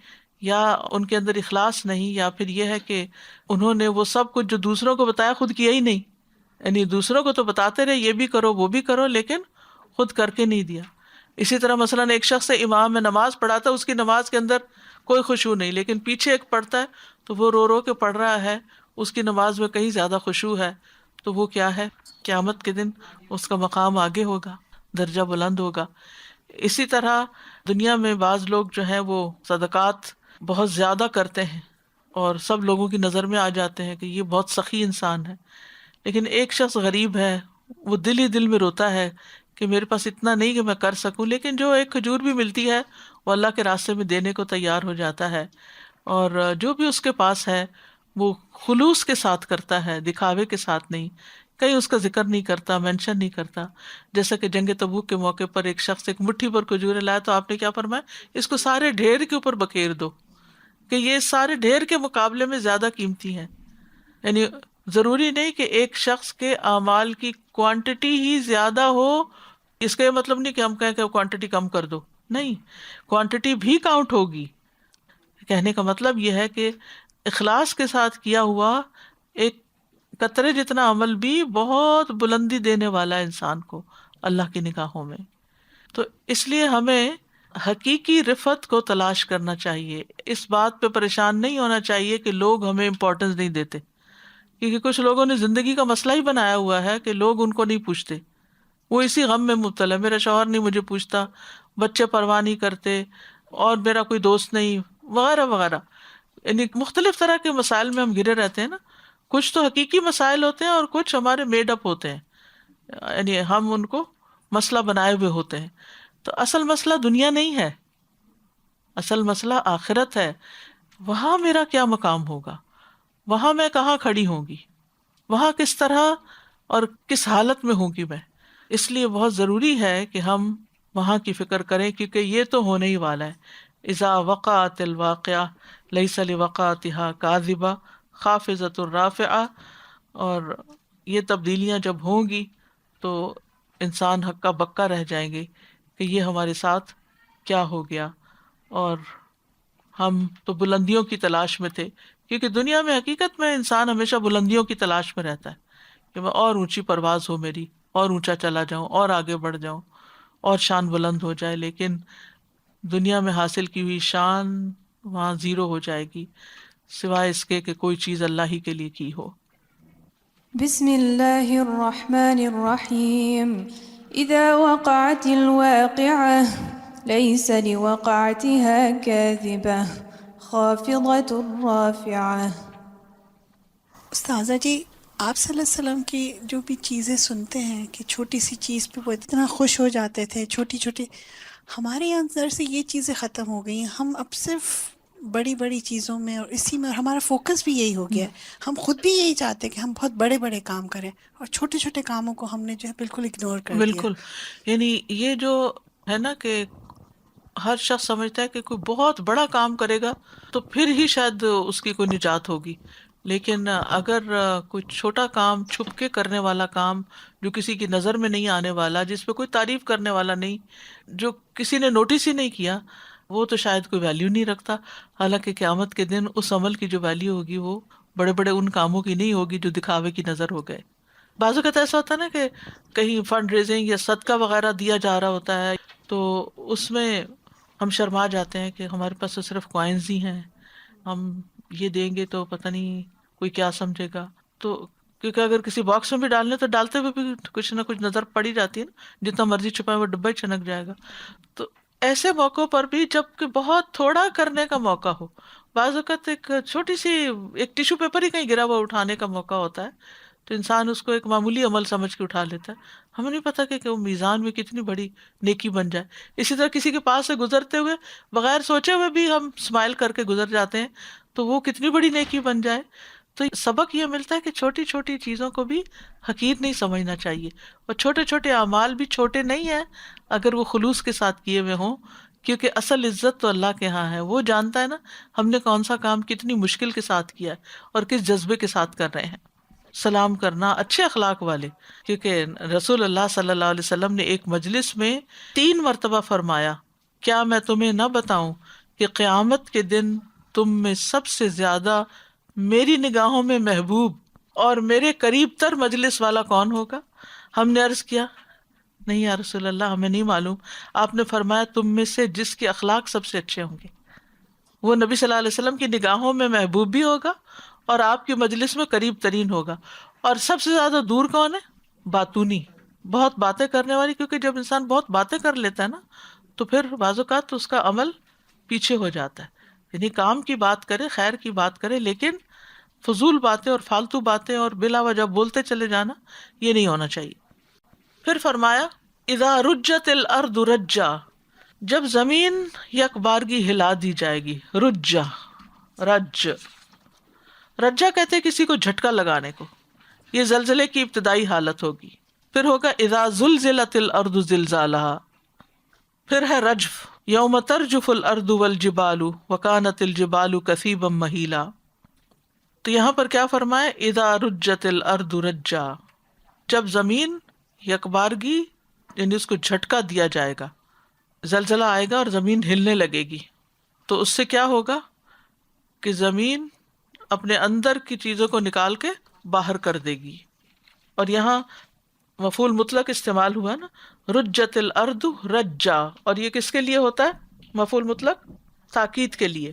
یا ان کے اندر اخلاص نہیں، یا پھر یہ ہے کہ انہوں نے وہ سب کچھ جو دوسروں کو بتایا خود کیا ہی نہیں. یعنی دوسروں کو تو بتاتے رہے یہ بھی کرو وہ بھی کرو، لیکن خود کر کے نہیں دیا. اسی طرح مثلاً ایک شخص امام میں نماز پڑھاتا ہے، اس کی نماز کے اندر کوئی خشوع نہیں، لیکن پیچھے ایک پڑھتا ہے تو وہ رو رو کے پڑھ رہا ہے، اس کی نماز میں کہیں زیادہ خشوع ہے، تو وہ کیا ہے؟ قیامت کے دن اس کا مقام آگے ہوگا، درجہ بلند ہوگا. اسی طرح دنیا میں بعض لوگ جو ہیں وہ صدقات بہت زیادہ کرتے ہیں اور سب لوگوں کی نظر میں آ جاتے ہیں کہ یہ بہت سخی انسان ہے، لیکن ایک شخص غریب ہے، وہ دل ہی دل میں روتا ہے کہ میرے پاس اتنا نہیں کہ میں کر سکوں، لیکن جو ایک کھجور بھی ملتی ہے وہ اللہ کے راستے میں دینے کو تیار ہو جاتا ہے. اور جو بھی اس کے پاس ہے وہ خلوص کے ساتھ کرتا ہے، دکھاوے کے ساتھ نہیں، کہیں اس کا ذکر نہیں کرتا، مینشن نہیں کرتا. جیسا کہ جنگ تبوک کے موقع پر ایک شخص ایک مٹھی پر کھجوریں لایا تو آپ نے کیا فرمایا؟ اس کو سارے ڈھیر کے اوپر بکھیر دو، کہ یہ سارے ڈھیر کے مقابلے میں زیادہ قیمتی ہیں. یعنی ضروری نہیں کہ ایک شخص کے اعمال کی کوانٹٹی ہی زیادہ ہو، اس کا یہ مطلب نہیں کہ ہم کہیں کہ کوانٹٹی کم کر دو، نہیں، کوانٹٹی بھی کاؤنٹ ہوگی. کہنے کا مطلب یہ ہے کہ اخلاص کے ساتھ کیا ہوا ایک قطرے جتنا عمل بھی بہت بلندی دینے والا ہے انسان کو اللہ کی نگاہوں میں. تو اس لیے ہمیں حقیقی رفعت کو تلاش کرنا چاہیے. اس بات پہ پریشان نہیں ہونا چاہیے کہ لوگ ہمیں امپورٹنس نہیں دیتے، کیونکہ کچھ لوگوں نے زندگی کا مسئلہ ہی بنایا ہوا ہے کہ لوگ ان کو نہیں پوچھتے، وہ اسی غم میں مبتلا ہے، میرا شوہر نہیں مجھے پوچھتا، بچے پرواہ نہیں کرتے، اور میرا کوئی دوست نہیں، وغیرہ وغیرہ. یعنی مختلف طرح کے مسائل میں ہم گھرے رہتے ہیں نا. کچھ تو حقیقی مسائل ہوتے ہیں اور کچھ ہمارے میڈ اپ ہوتے ہیں، یعنی ہم ان کو مسئلہ بنائے ہوئے ہوتے ہیں. تو اصل مسئلہ دنیا نہیں ہے، اصل مسئلہ آخرت ہے. وہاں میرا کیا مقام ہوگا، وہاں میں کہاں کھڑی ہوں گی، وہاں کس طرح اور کس حالت میں ہوں گی میں. اس لیے بہت ضروری ہے کہ ہم وہاں کی فکر کریں، کیونکہ یہ تو ہونے ہی والا ہے. اذا وقعت الواقعہ لیس لوقعتها کاذبہ خافضۃ رافعہ. اور یہ تبدیلیاں جب ہوں گی تو انسان ہکا بکا رہ جائیں گے کہ یہ ہمارے ساتھ کیا ہو گیا. اور ہم تو بلندیوں کی تلاش میں تھے، کیونکہ دنیا میں حقیقت میں انسان ہمیشہ بلندیوں کی تلاش میں رہتا ہے کہ میں اور اونچی پرواز ہو میری، اور اونچا چلا جاؤں، اور آگے بڑھ جاؤں، اور شان بلند ہو جائے. لیکن دنیا میں حاصل کی ہوئی شان وہاں زیرو ہو جائے گی، سوائے اس کے کہ کوئی چیز اللہ ہی کے لیے کی ہو.
بسم اللہ الرحمن الرحیم. اذا وقعت الواقعة ليس لوقعتها كاذبة خافضة رافعة.
استاذہ جی، آپ صلی اللہ علیہ وسلم کی جو بھی چیزیں سنتے ہیں کہ چھوٹی سی چیز پہ وہ اتنا خوش ہو جاتے تھے، چھوٹی چھوٹی، ہمارے اندر سے یہ چیزیں ختم ہو گئی ہیں. ہم اب صرف بڑی بڑی چیزوں میں اور اسی میں ہمارا فوکس بھی یہی ہو گیا ہے. ہم خود بھی یہی چاہتے ہیں کہ ہم بہت بڑے بڑے کام کریں، اور چھوٹے چھوٹے کاموں کو ہم نے جو ہے بالکل اگنور کر دیا.
بالکل. یعنی یہ جو ہے نا کہ ہر شخص سمجھتا ہے کہ کوئی بہت بڑا کام کرے گا تو پھر ہی شاید اس کی کوئی نجات ہوگی. لیکن اگر کوئی چھوٹا کام، چھپ کے کرنے والا کام، جو کسی کی نظر میں نہیں آنے والا، جس پہ کوئی تعریف کرنے والا نہیں، جو کسی نے نوٹس ہی نہیں کیا، وہ تو شاید کوئی ویلیو نہیں رکھتا. حالانکہ قیامت کے دن اس عمل کی جو ویلیو ہوگی وہ بڑے بڑے ان کاموں کی نہیں ہوگی جو دکھاوے کی نظر ہو گئے. بعض اوقات ایسا ہوتا ہے نا کہ کہیں فنڈ ریزنگ یا صدقہ وغیرہ دیا جا رہا ہوتا ہے تو اس میں ہم شرما جاتے ہیں کہ ہمارے پاس تو صرف کوائنز ہی ہیں، ہم یہ دیں گے تو پتہ نہیں کوئی کیا سمجھے گا. تو کیونکہ اگر کسی باکس میں بھی ڈالنے تو ڈالتے ہوئے بھی کچھ نہ کچھ نظر پڑ ہی جاتی ہے نا، جتنا مرضی چھپائے وہ ڈبہ ہی چھنک جائے گا. تو ایسے موقعوں پر بھی جب کہ بہت تھوڑا کرنے کا موقع ہو، بعض اوقات ایک چھوٹی سی ایک ٹیشو پیپر ہی کہیں گرا ہوا اٹھانے کا موقع ہوتا ہے تو انسان اس کو ایک معمولی عمل سمجھ کے اٹھا لیتا ہے، ہمیں نہیں پتا کہ وہ میزان میں کتنی بڑی نیکی بن جائے. اسی طرح کسی کے پاس سے گزرتے ہوئے بغیر سوچے ہوئے بھی ہم اسمائل کر کے گزر جاتے ہیں تو وہ کتنی بڑی نیکی بن جائے. تو سبق یہ ملتا ہے کہ چھوٹی چھوٹی چیزوں کو بھی حقیر نہیں سمجھنا چاہیے، اور چھوٹے چھوٹے اعمال بھی چھوٹے نہیں ہیں اگر وہ خلوص کے ساتھ کیے ہوئے ہوں، کیونکہ اصل عزت تو اللہ کے ہاں ہے. وہ جانتا ہے نا ہم نے کون سا کام کتنی مشکل کے ساتھ کیا ہے اور کس جذبے کے ساتھ کر رہے ہیں. سلام کرنا اچھے اخلاق والے، کیونکہ رسول اللہ صلی اللہ علیہ وسلم نے ایک مجلس میں 3 مرتبہ فرمایا، کیا میں تمہیں نہ بتاؤں کہ قیامت کے دن تم میں سب سے زیادہ میری نگاہوں میں محبوب اور میرے قریب تر مجلس والا کون ہوگا؟ ہم نے عرض کیا نہیں یا رسول اللہ ہمیں نہیں معلوم. آپ نے فرمایا تم میں سے جس کے اخلاق سب سے اچھے ہوں گے وہ نبی صلی اللہ علیہ وسلم کی نگاہوں میں محبوب بھی ہوگا اور آپ کی مجلس میں قریب ترین ہوگا. اور سب سے زیادہ دور کون ہے؟ باتونی، بہت باتیں کرنے والی، کیونکہ جب انسان بہت باتیں کر لیتا ہے نا تو پھر بعض اوقات تو اس کا عمل پیچھے ہو جاتا ہے. یعنی کام کی بات کرے، خیر کی بات کرے، لیکن فضول باتیں اور فالتو باتیں اور بلا وجہ بولتے چلے جانا یہ نہیں ہونا چاہیے. پھر فرمایا اذا رجت الارض رجا، جب زمین یک بارگی ہلا دی جائے گی. رجا، رجا کہتے ہیں کسی کو جھٹکا لگانے کو. یہ زلزلے کی ابتدائی حالت ہوگی. پھر ہوگا اذا زلزلت الارض زلزالہا. پھر ہے رجف، یوم ترجف الارض والجبال وکانت الجبال کثیبا مہیلا. تو یہاں پر کیا فرمائے؟ اذا رجت الارض رجا، جب زمین یکبارگی یعنی اس کو جھٹکا دیا جائے گا، زلزلہ آئے گا اور زمین ہلنے لگے گی. تو اس سے کیا ہوگا کہ زمین اپنے اندر کی چیزوں کو نکال کے باہر کر دے گی. اور یہاں مفعول مطلق استعمال ہوا نا، رجت الارض رجا، اور یہ کس کے لیے ہوتا ہے مفعول مطلق؟ تاکید کے لیے،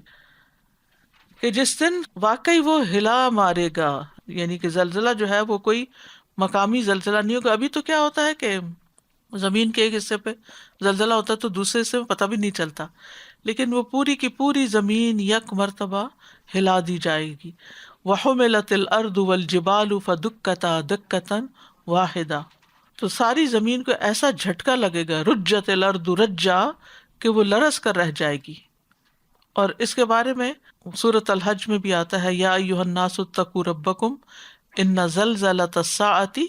کہ جس دن واقعی وہ ہلا مارے گا. یعنی کہ زلزلہ جو ہے وہ کوئی مقامی زلزلہ نہیں ہوگا. ابھی تو کیا ہوتا ہے کہ زمین کے ایک حصے پہ زلزلہ ہوتا ہے تو دوسرے حصے میں پتہ بھی نہیں چلتا، لیکن وہ پوری کی پوری زمین یک مرتبہ ہلا دی جائے گی. وحملت الارض والجبال فدکتا دکتا واحدہ، تو ساری زمین کو ایسا جھٹکا لگے گا، رجت الارض رجا، کہ وہ لرز کر رہ جائے گی. اور اس کے بارے میں سورۃ الحج میں بھی آتا ہے، یا ایھا الناس اتقوا ربکم ان زلزلۃ الساعۃ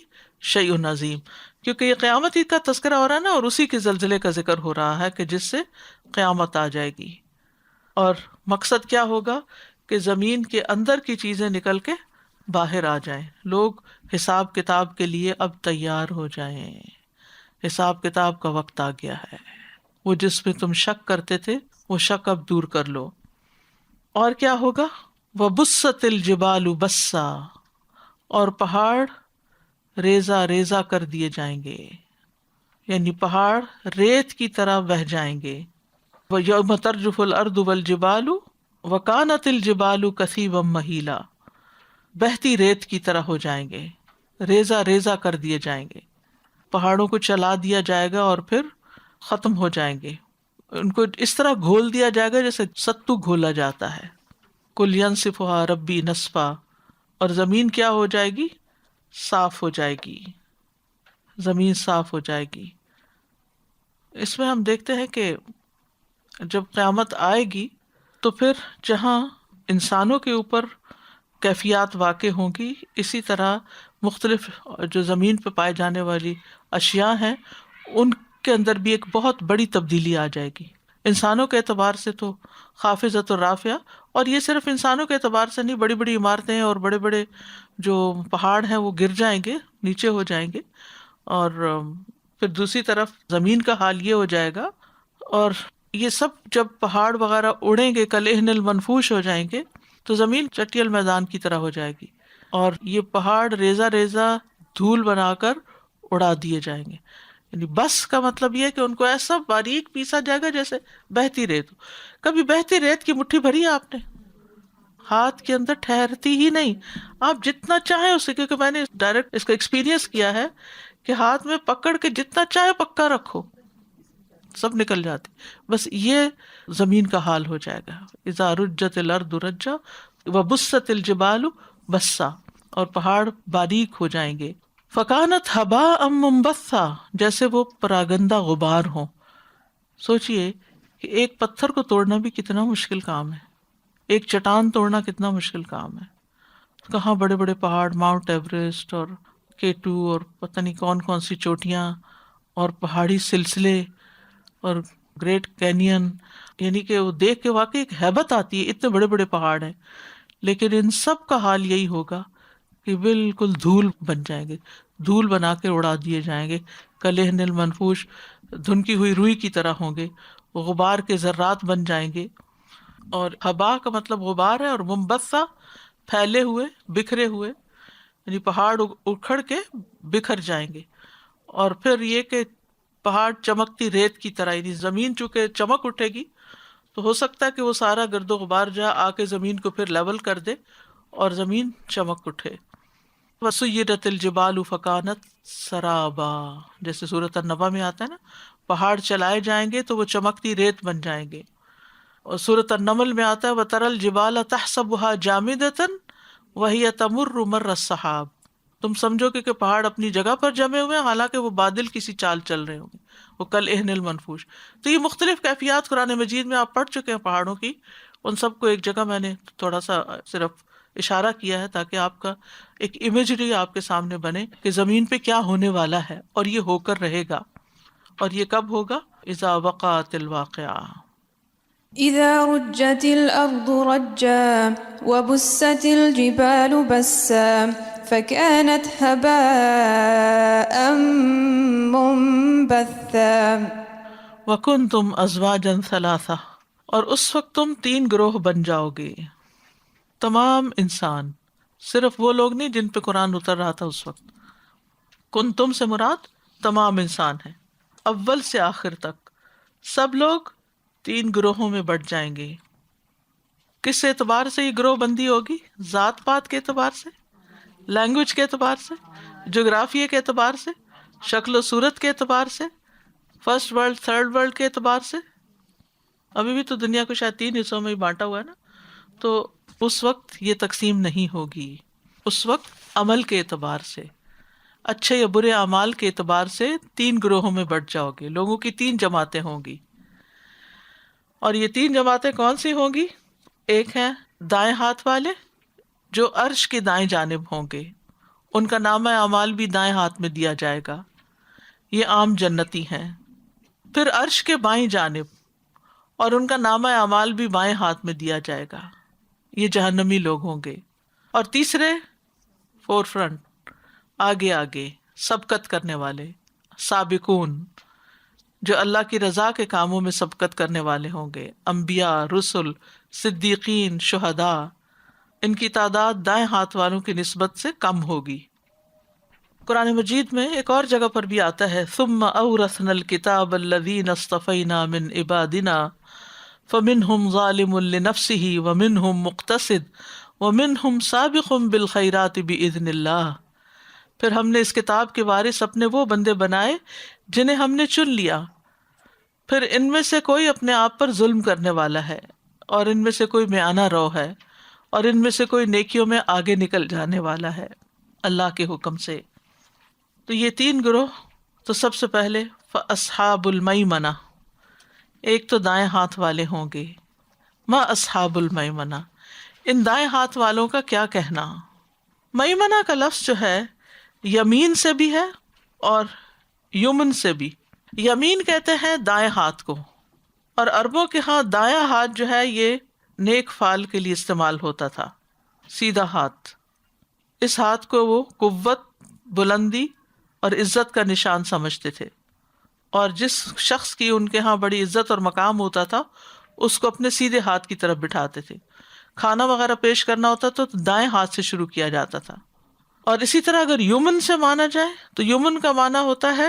شیء عظیم، کیونکہ یہ قیامت ہی کا تذکرہ ہو رہا ہے نا، اور اسی کے زلزلے کا ذکر ہو رہا ہے کہ جس سے قیامت آ جائے گی. اور مقصد کیا ہوگا کہ زمین کے اندر کی چیزیں نکل کے باہر آ جائیں. لوگ حساب کتاب کے لیے اب تیار ہو جائیں. حساب کتاب کا وقت آ گیا ہے. وہ جس میں تم شک کرتے تھے وہ شک اب دور کر لو. اور کیا ہوگا؟ وَبُسَّتِ الْجِبَالُ بَسًّا، اور پہاڑ ریزہ ریزہ کر دیے جائیں گے، یعنی پہاڑ ریت کی طرح بہہ جائیں گے. وَيَوْمَ تَرْجُفُ الْأَرْضُ وَالْجِبَالُ وَكَانَتِ الْجِبَالُ كَثِيبًا مَهِيلًا، بہتی ریت کی طرح ہو جائیں گے، ریزہ ریزہ کر دیے جائیں گے. پہاڑوں کو چلا دیا جائے گا اور پھر ختم ہو جائیں گے. ان کو اس طرح گھول دیا جائے گا جیسے ستو گھولا جاتا ہے. کل ینسفھا ربی نسفا، اور زمین کیا ہو جائے گی؟ صاف ہو جائے گی، زمین صاف ہو جائے گی. اس میں ہم دیکھتے ہیں کہ جب قیامت آئے گی تو پھر جہاں انسانوں کے اوپر کیفیات واقع ہوں گی، اسی طرح مختلف جو زمین پہ پائے جانے والی اشیاء ہیں ان کے اندر بھی ایک بہت بڑی تبدیلی آ جائے گی. انسانوں کے اعتبار سے تو خافضۃ الرافعہ، اور یہ صرف انسانوں کے اعتبار سے نہیں، بڑی بڑی عمارتیں اور بڑے بڑے جو پہاڑ ہیں وہ گر جائیں گے، نیچے ہو جائیں گے. اور پھر دوسری طرف زمین کا حال یہ ہو جائے گا، اور یہ سب جب پہاڑ وغیرہ اڑیں گے کالعہن المنفوش ہو جائیں گے تو زمین چٹیل میدان کی طرح ہو جائے گی، اور یہ پہاڑ ریزہ ریزہ دھول بنا کر اڑا دیے جائیں گے. یعنی بس کا مطلب یہ ہے کہ ان کو ایسا باریک پیسا جائے گا جیسے بہتی ریت ہو. کبھی بہتی ریت کی مٹھی بھری ہے آپ نے؟ ہاتھ کے اندر ٹھہرتی ہی نہیں. آپ جتنا چاہیں اسے، کیونکہ میں نے ڈائریکٹ اس کا ایکسپیرینس کیا ہے کہ ہاتھ میں پکڑ کے جتنا چاہے پکا رکھو سب نکل جاتی. بس یہ زمین کا حال ہو جائے گا. اذا رجت الارض رجا وبست الجبال بسا، اور پہاڑ باریک ہو جائیں گے. فکانت ہباء منبثا، جیسے وہ پراگندہ غبار ہوں. سوچئے کہ ایک پتھر کو توڑنا بھی کتنا مشکل کام ہے، ایک چٹان توڑنا کتنا مشکل کام ہے. کہاں بڑے بڑے پہاڑ، ماؤنٹ ایوریسٹ اور K2 اور پتہ نہیں کون کون سی چوٹیاں اور پہاڑی سلسلے اور گریٹ کینین، یعنی کہ وہ دیکھ کے واقعی ایک ہیبت آتی ہے، اتنے بڑے بڑے پہاڑ ہیں. لیکن ان سب کا حال یہی ہوگا کہ بالکل دھول بن جائیں گے، دھول بنا کے اڑا دیے جائیں گے. کلہن المنفوش، دھنکی ہوئی روئی کی طرح ہوں گے، غبار کے ذرات بن جائیں گے. اور ہبا کا مطلب غبار ہے، اور منبثہ پھیلے ہوئے، بکھرے ہوئے، یعنی پہاڑ اکھڑ کے بکھر جائیں گے. اور پھر یہ کہ پہاڑ چمکتی ریت کی طرح، یعنی زمین چونکہ چمک اٹھے گی تو ہو سکتا ہے کہ وہ سارا گرد و غبار جو آ کے زمین کو پھر لیول کر دے اور زمین چمک اٹھے. وسیرت الجبال فکانت سرابا، جیسے سورۃ النبا میں آتا ہے نا، پہاڑ چلائے جائیں گے تو وہ چمکتی ریت بن جائیں گے. اور سورۃ النمل میں آتا ہے وتری الجبال تحسبها جامدۃ وهي تمر مر السحاب. تم سمجھو کہ پہاڑ اپنی جگہ پر جمے ہوئے ہیں حالانکہ وہ بادل کسی چال چل رہے ہوں گے. وہ کالعہن المنفوش. تو یہ مختلف کیفیات قرآن مجید میں آپ پڑھ چکے ہیں پہاڑوں کی، ان سب کو ایک جگہ میں نے تھوڑا سا صرف اشارہ کیا ہے تاکہ آپ کا ایک امیجری آپ کے سامنے بنے کہ زمین پہ کیا ہونے والا ہے، اور یہ ہو کر رہے گا. اور یہ کب ہوگا؟ اذا وقعت الواقعہ.
إذا رجت الأرض رجا وبست الجبال بسا فكانت هباء منبثا.
وَكُنْتُمْ أَزْوَاجًا ثَلَاثَةً، اور اس وقت تم 3 گروہ بن جاؤ گے. تمام انسان، صرف وہ لوگ نہیں جن پہ قرآن اتر رہا تھا اس وقت. کنتم سے مراد تمام انسان ہیں، اول سے آخر تک سب لوگ 3 گروہوں میں بٹ جائیں گے. کس اعتبار سے یہ گروہ بندی ہوگی؟ ذات پات کے اعتبار سے، لینگویج کے اعتبار سے، جغرافیے کے اعتبار سے، شکل و صورت کے اعتبار سے، فرسٹ ورلڈ تھرڈ ورلڈ کے اعتبار سے. ابھی بھی تو دنیا کو شاید 3 حصوں میں ہی بانٹا ہوا ہے نا. تو اس وقت یہ تقسیم نہیں ہوگی. اس وقت عمل کے اعتبار سے، اچھے یا برے اعمال کے اعتبار سے 3 گروہوں میں بٹ جاؤ گے. لوگوں کی 3 جماعتیں ہوں گی. اور یہ 3 جماعتیں کون سی ہوں گی؟ ایک ہیں دائیں ہاتھ والے جو عرش کی دائیں جانب ہوں گے، ان کا نامہ اعمال بھی دائیں ہاتھ میں دیا جائے گا، یہ عام جنتی ہیں. پھر عرش کے بائیں جانب، اور ان کا نامہ اعمال بھی بائیں ہاتھ میں دیا جائے گا، یہ جہنمی لوگ ہوں گے. اور تیسرے فور فرنٹ، آگے آگے سبقت کرنے والے، سابقون، جو اللہ کی رضا کے کاموں میں سبقت کرنے والے ہوں گے. انبیاء، رسل، صدیقین، شہداء، ان کی تعداد دائیں ہاتھ والوں کی نسبت سے کم ہوگی. قرآن مجید میں ایک اور جگہ پر بھی آتا ہے ثم اورثنا الکتاب الذین اصطفینا من عبادنا فمنہم ظالم لنفسہ ومنہم مقتصد ومنہم سابق بالخیرات بإذن اللہ. پھر ہم نے اس کتاب کے وارث اپنے وہ بندے بنائے جنہیں ہم نے چن لیا، پھر ان میں سے کوئی اپنے آپ پر ظلم کرنے والا ہے، اور ان میں سے کوئی میانہ رو ہے، اور ان میں سے کوئی نیکیوں میں آگے نکل جانے والا ہے اللہ کے حکم سے. تو یہ 3 گروہ. تو سب سے پہلے فاصحاب المیمنہ، ایک تو دائیں ہاتھ والے ہوں گے. ما اصحاب المیمنہ، ان دائیں ہاتھ والوں کا کیا کہنا؟ میمنہ کا لفظ جو ہے یمین سے بھی ہے اور یمن سے بھی. یمین کہتے ہیں دائیں ہاتھ کو، اور عربوں کے ہاں دایاں ہاتھ جو ہے یہ نیک فعل کے لیے استعمال ہوتا تھا، سیدھا ہاتھ. اس ہاتھ کو وہ قوت، بلندی اور عزت کا نشان سمجھتے تھے، اور جس شخص کی ان کے ہاں بڑی عزت اور مقام ہوتا تھا اس کو اپنے سیدھے ہاتھ کی طرف بٹھاتے تھے. کھانا وغیرہ پیش کرنا ہوتا تو دائیں ہاتھ سے شروع کیا جاتا تھا. اور اسی طرح اگر یمن سے مانا جائے تو یمن کا معنی ہوتا ہے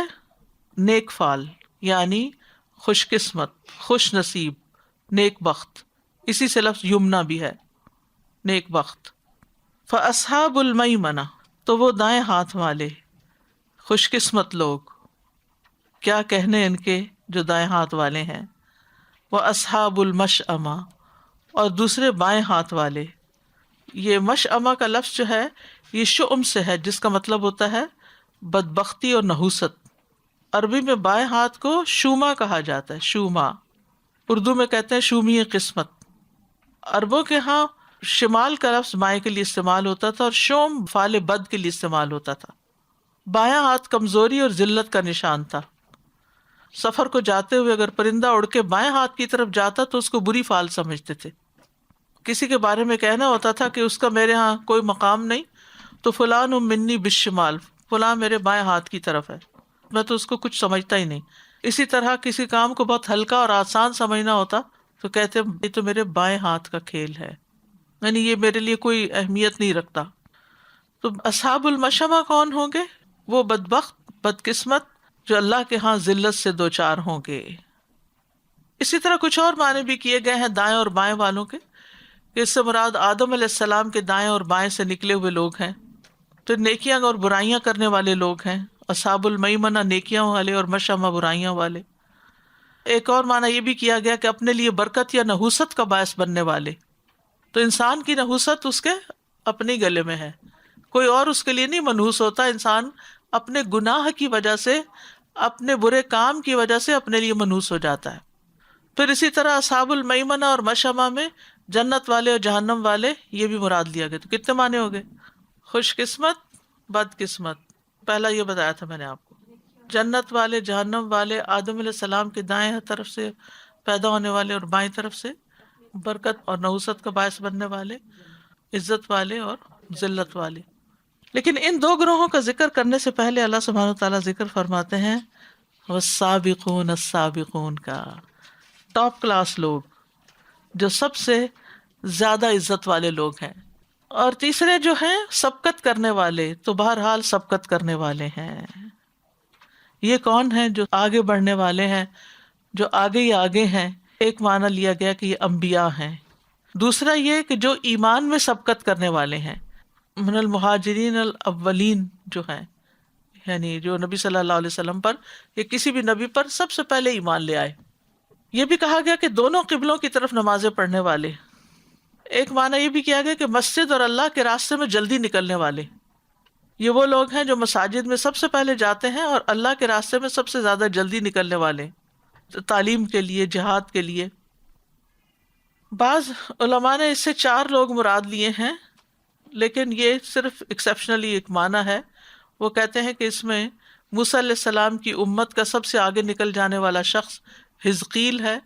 نیک فعل، یعنی خوش قسمت، خوش نصیب، نیک بخت. اسی سے لفظ یمنا بھی ہے، نیک بخت. فاصحاب المیمنہ، تو وہ دائیں ہاتھ والے خوش قسمت لوگ. کیا کہنے ان کے جو دائیں ہاتھ والے ہیں، وہ اصحاب المشأمہ، اور دوسرے بائیں ہاتھ والے. یہ مشأمہ کا لفظ جو ہے یہ شؤم سے ہے، جس کا مطلب ہوتا ہے بدبختی اور نحوست. عربی میں بائیں ہاتھ کو شوما کہا جاتا ہے، شوما. اردو میں کہتے ہیں شومی قسمت. عربوں کے ہاں شمال کا لفظ بائیں کے لیے استعمال ہوتا تھا اور شوم فعل بد کے لیے استعمال ہوتا تھا. بایاں ہاتھ کمزوری اور ذلت کا نشان تھا. سفر کو جاتے ہوئے اگر پرندہ اڑ کے بائیں ہاتھ کی طرف جاتا تو اس کو بری فعل سمجھتے تھے. کسی کے بارے میں کہنا ہوتا تھا کہ اس کا میرے ہاں کوئی مقام نہیں تو فلان منی بالشمال، فلاں میرے بائیں ہاتھ کی طرف ہے، میں تو اس کو کچھ سمجھتا ہی نہیں. اسی طرح کسی کام کو بہت ہلکا اور آسان سمجھنا ہوتا تو کہتے یہ تو میرے بائیں ہاتھ کا کھیل ہے، یعنی یہ میرے لیے کوئی اہمیت نہیں رکھتا. تو اصحاب المشأمہ کون ہوں گے؟ وہ بدبخت، بدقسمت جو اللہ کے ہاں ذلت سے دوچار ہوں گے. اسی طرح کچھ اور معنی بھی کیے گئے ہیں دائیں اور بائیں والوں کے، کہ اس سے مراد آدم علیہ السلام کے دائیں اور بائیں سے نکلے ہوئے لوگ ہیں. تو نیکیاں اور برائیاں کرنے والے لوگ ہیں. اصحاب المیمنہ نیکیاں والے اور مشأمہ برائیاں والے. ایک اور معنی یہ بھی کیا گیا کہ اپنے لیے برکت یا نحوست کا باعث بننے والے. تو انسان کی نحوست اس کے اپنے گلے میں ہے، کوئی اور اس کے لیے نہیں منحوس ہوتا. انسان اپنے گناہ کی وجہ سے، اپنے برے کام کی وجہ سے اپنے لیے منحوس ہو جاتا ہے. پھر اسی طرح اصحاب المیمنہ اور مشأمہ میں جنت والے اور جہنم والے یہ بھی مراد لیا گیا. تو کتنے معنی ہو گئے؟ خوش قسمت، بد قسمت، پہلا یہ بتایا تھا میں نے آپ کو. جنت والے، جہنم والے، آدم علیہ السلام کے دائیں طرف سے پیدا ہونے والے اور بائیں طرف سے برکت اور نحوست کا باعث بننے والے، عزت والے اور ذلت والے. لیکن ان دو گروہوں کا ذکر کرنے سے پہلے اللہ سبحانہ وتعالیٰ ذکر فرماتے ہیں والسابقون السابقون کا، ٹاپ کلاس لوگ جو سب سے زیادہ عزت والے لوگ ہیں. اور تیسرے جو ہیں سبقت کرنے والے، تو بہرحال سبقت کرنے والے ہیں. یہ کون ہیں جو آگے بڑھنے والے ہیں، جو آگے ہی آگے ہیں؟ ایک معنی لیا گیا کہ یہ انبیاء ہیں. دوسرا یہ کہ جو ایمان میں سبقت کرنے والے ہیں، من المہاجرین الاولین جو ہیں، یعنی جو نبی صلی اللہ علیہ وسلم پر یا کسی بھی نبی پر سب سے پہلے ایمان لے آئے. یہ بھی کہا گیا کہ دونوں قبلوں کی طرف نمازیں پڑھنے والے. ایک معنی یہ بھی کیا گیا کہ مسجد اور اللہ کے راستے میں جلدی نکلنے والے. یہ وہ لوگ ہیں جو مساجد میں سب سے پہلے جاتے ہیں اور اللہ کے راستے میں سب سے زیادہ جلدی نکلنے والے، تعلیم کے لیے، جہاد کے لیے. بعض علماء نے اس سے 4 لوگ مراد لیے ہیں، لیکن یہ صرف ایکسیپشنلی ایک معنی ہے. وہ کہتے ہیں کہ اس میں موسیٰ علیہ السلام کی امت کا سب سے آگے نکل جانے والا شخص حزقیل ہے،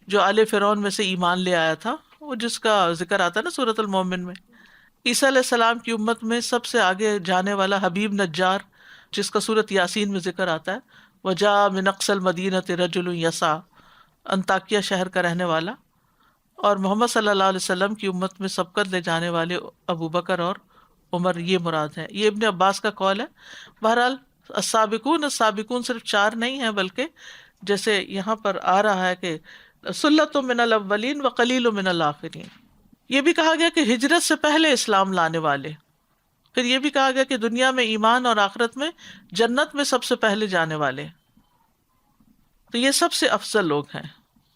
جو آل فرعون میں سے ایمان لے آیا تھا، وہ جس کا ذکر آتا ہے نا سورۃ المومن میں. عیسیٰ علیہ السلام کی امت میں سب سے آگے جانے والا حبیب نجار، جس کا سورۃ یاسین میں ذکر آتا ہے. وجاء من اقصى المدینۃ رجل یسعی، انطاکیہ شہر کا رہنے والا. اور محمد صلی اللہ علیہ وسلم کی امت میں سبقت لے جانے والے ابو بکر اور عمر، یہ مراد ہیں. یہ ابن عباس کا قول ہے. بہرحال السابقون السابقون صرف 4 نہیں ہیں، بلکہ جیسے یہاں پر آ رہا ہے کہ سلۃ من الاولین وقلیل من الآخرین. یہ بھی کہا گیا کہ ہجرت سے پہلے اسلام لانے والے. پھر یہ بھی کہا گیا کہ دنیا میں ایمان اور آخرت میں جنت میں سب سے پہلے جانے والے. تو یہ سب سے افضل لوگ ہیں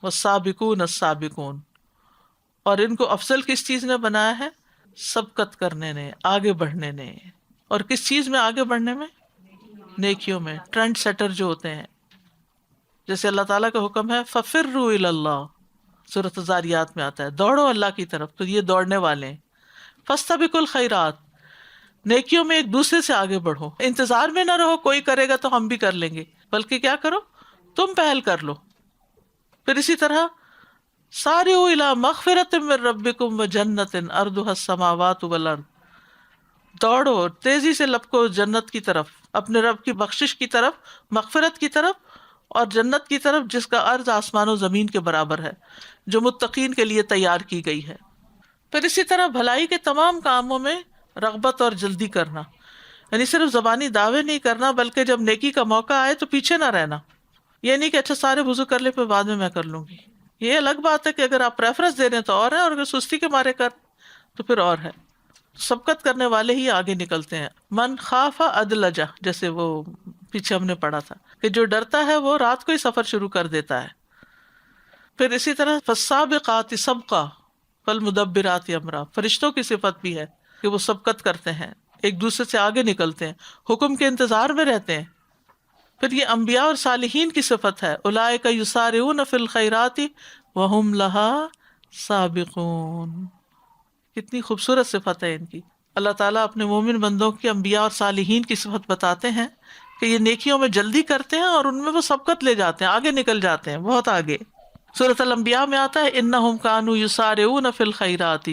والسابقون السابقون. اور ان کو افضل کس چیز نے بنایا ہے؟ سبقت کرنے نے، آگے بڑھنے نے. اور کس چیز میں آگے بڑھنے میں؟ نیکیوں میں. ٹرینڈ سیٹر جو ہوتے ہیں، جیسے اللہ تعالیٰ کا حکم ہے فَفِرُّوا إِلَى اللَّهِ، سورۃ الذاریات میں آتا ہے دوڑو اللہ کی طرف. تو یہ دوڑنے والے ہیں. فَاسْتَبِقُوا الْخَيْرَاتِ، نیکیوں میں ایک دوسرے سے آگے بڑھو. انتظار میں نہ رہو کوئی کرے گا تو ہم بھی کر لیں گے، بلکہ کیا کرو، تم پہل کر لو. پھر اسی طرح سارعوا إِلَى مَغْفِرَةٍ مِّن رَبِّكُمْ وَجَنَّةٍ عَرْضُهَا السَّمَاوَاتُ وَالْأَرْضُ. دوڑو، تیزی سے لپکو جنت کی طرف، اپنے رب کی بخشش کی طرف، مغفرت کی طرف، اور جنت کی طرف جس کا عرض آسمان و زمین کے برابر ہے، جو متقین کے لیے تیار کی گئی ہے. پھر اسی طرح بھلائی کے تمام کاموں میں رغبت اور جلدی کرنا، یعنی صرف زبانی دعوے نہیں کرنا، بلکہ جب نیکی کا موقع آئے تو پیچھے نہ رہنا. یہ نہیں کہ اچھا سارے وضو کر لے پھر بعد میں کر لوں گی. یہ الگ بات ہے کہ اگر آپ پریفرنس دے رہے ہیں تو اور ہے، اور اگر سستی کے مارے کر تو پھر اور ہے. سبقت کرنے والے ہی آگے نکلتے ہیں. من خاف ادلجہ، جیسے وہ پیچھے ہم نے پڑھا تھا کہ جو ڈرتا ہے وہ رات کو ہی سفر شروع کر دیتا ہے. پھر اسی طرح فالسابقات سبقا فالمدبرات امرا، فرشتوں کی صفت بھی ہے کہ وہ سبقت کرتے ہیں، ایک دوسرے سے آگے نکلتے ہیں، حکم کے انتظار میں رہتے ہیں. پھر یہ انبیاء اور صالحین کی صفت ہے، اولئک یسارعون فی الخیرات وہم لہا سابقون. کتنی خوبصورت صفت ہے ان کی. اللہ تعالیٰ اپنے مومن بندوں کی انبیاء اور صالحین کی صفت بتاتے ہیں کہ یہ نیکیوں میں جلدی کرتے ہیں اور ان میں وہ سبقت لے جاتے ہیں، آگے نکل جاتے ہیں، بہت آگے. سورۃ الانبیاء میں آتا ہے انہم کانوا یسارعون فی الخیرات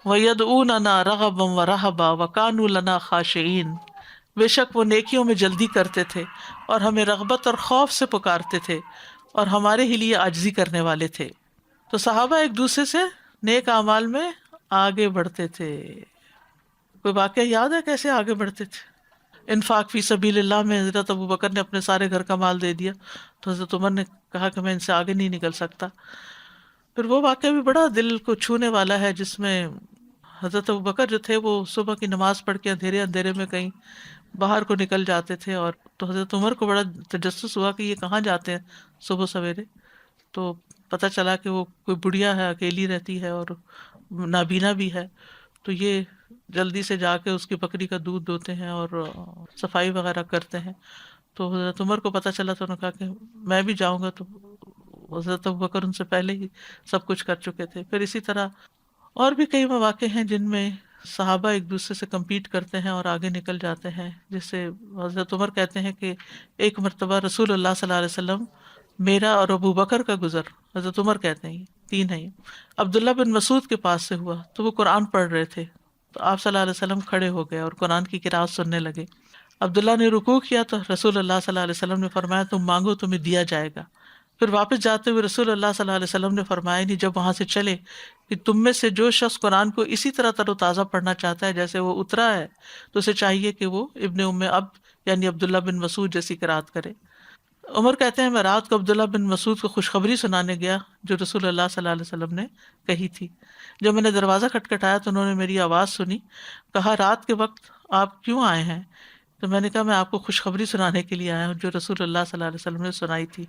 ویدعوننا رغبا ورہبا وکانوا لنا خاشعین. بے شک وہ نیکیوں میں جلدی کرتے تھے اور ہمیں رغبت اور خوف سے پکارتے تھے اور ہمارے ہی لیے عاجزی کرنے والے تھے. تو صحابہ ایک دوسرے سے نیک اعمال میں آگے بڑھتے تھے. کوئی واقعہ یاد ہے کیسے آگے بڑھتے تھے؟ انفاق فی سبیل اللہ میں حضرت ابو بکر نے اپنے سارے گھر کا مال دے دیا تو حضرت عمر نے کہا کہ میں ان سے آگے نہیں نکل سکتا. پھر وہ واقعہ بھی بڑا دل کو چھونے والا ہے جس میں حضرت ابو بکر جو تھے وہ صبح کی نماز پڑھ کے اندھیرے اندھیرے میں کہیں باہر کو نکل جاتے تھے، اور تو حضرت عمر کو بڑا تجسس ہوا کہ یہ کہاں جاتے ہیں صبح سویرے. تو پتہ چلا کہ وہ کوئی بڑھیا ہے، اکیلی رہتی ہے اور نابینا بھی ہے، تو یہ جلدی سے جا کے اس کی بکری کا دودھ دوتے ہیں اور صفائی وغیرہ کرتے ہیں. تو حضرت عمر کو پتہ چلا تو انہوں نے کہا کہ میں بھی جاؤں گا. تو حضرت ابوبکر ان سے پہلے ہی سب کچھ کر چکے تھے. پھر اسی طرح اور بھی کئی مواقع ہیں جن میں صحابہ ایک دوسرے سے کمپیٹ کرتے ہیں اور آگے نکل جاتے ہیں. جیسے حضرت عمر کہتے ہیں کہ ایک مرتبہ رسول اللہ صلی اللہ علیہ وسلم میرا اور ابو بکر کا گزر، حضرت عمر کہتے ہیں، تین ہیں، عبداللہ بن مسعود کے پاس سے ہوا تو وہ قرآن پڑھ رہے تھے. تو آپ صلی اللہ علیہ وسلم کھڑے ہو گئے اور قرآن کی قرأت سننے لگے. عبداللہ نے رکوع کیا تو رسول اللہ صلی اللہ علیہ وسلم نے فرمایا تم مانگو تمہیں دیا جائے گا. پھر واپس جاتے ہوئے رسول اللہ صلی اللہ علیہ وسلم نے فرمایا نہیں جب وہاں سے چلے کہ تم میں سے جو شخص قرآن کو اسی طرح تر و تازہ پڑھنا چاہتا ہے جیسے وہ اترا ہے تو اسے چاہیے کہ وہ ابن ام عبد یعنی عبداللہ بن مسعود جیسی قرأت کرے. عمر کہتے ہیں میں رات کو عبداللہ بن مسعود کو خوشخبری سنانے گیا جو رسول اللہ صلی اللہ علیہ وسلم نے کہی تھی. جب میں نے دروازہ کھٹکھٹایا تو انہوں نے میری آواز سنی، کہا رات کے وقت آپ کیوں آئے ہیں؟ تو میں نے کہا میں آپ کو خوشخبری سنانے کے لیے آیا ہوں جو رسول اللہ صلی اللہ علیہ وسلم نے سنائی تھی.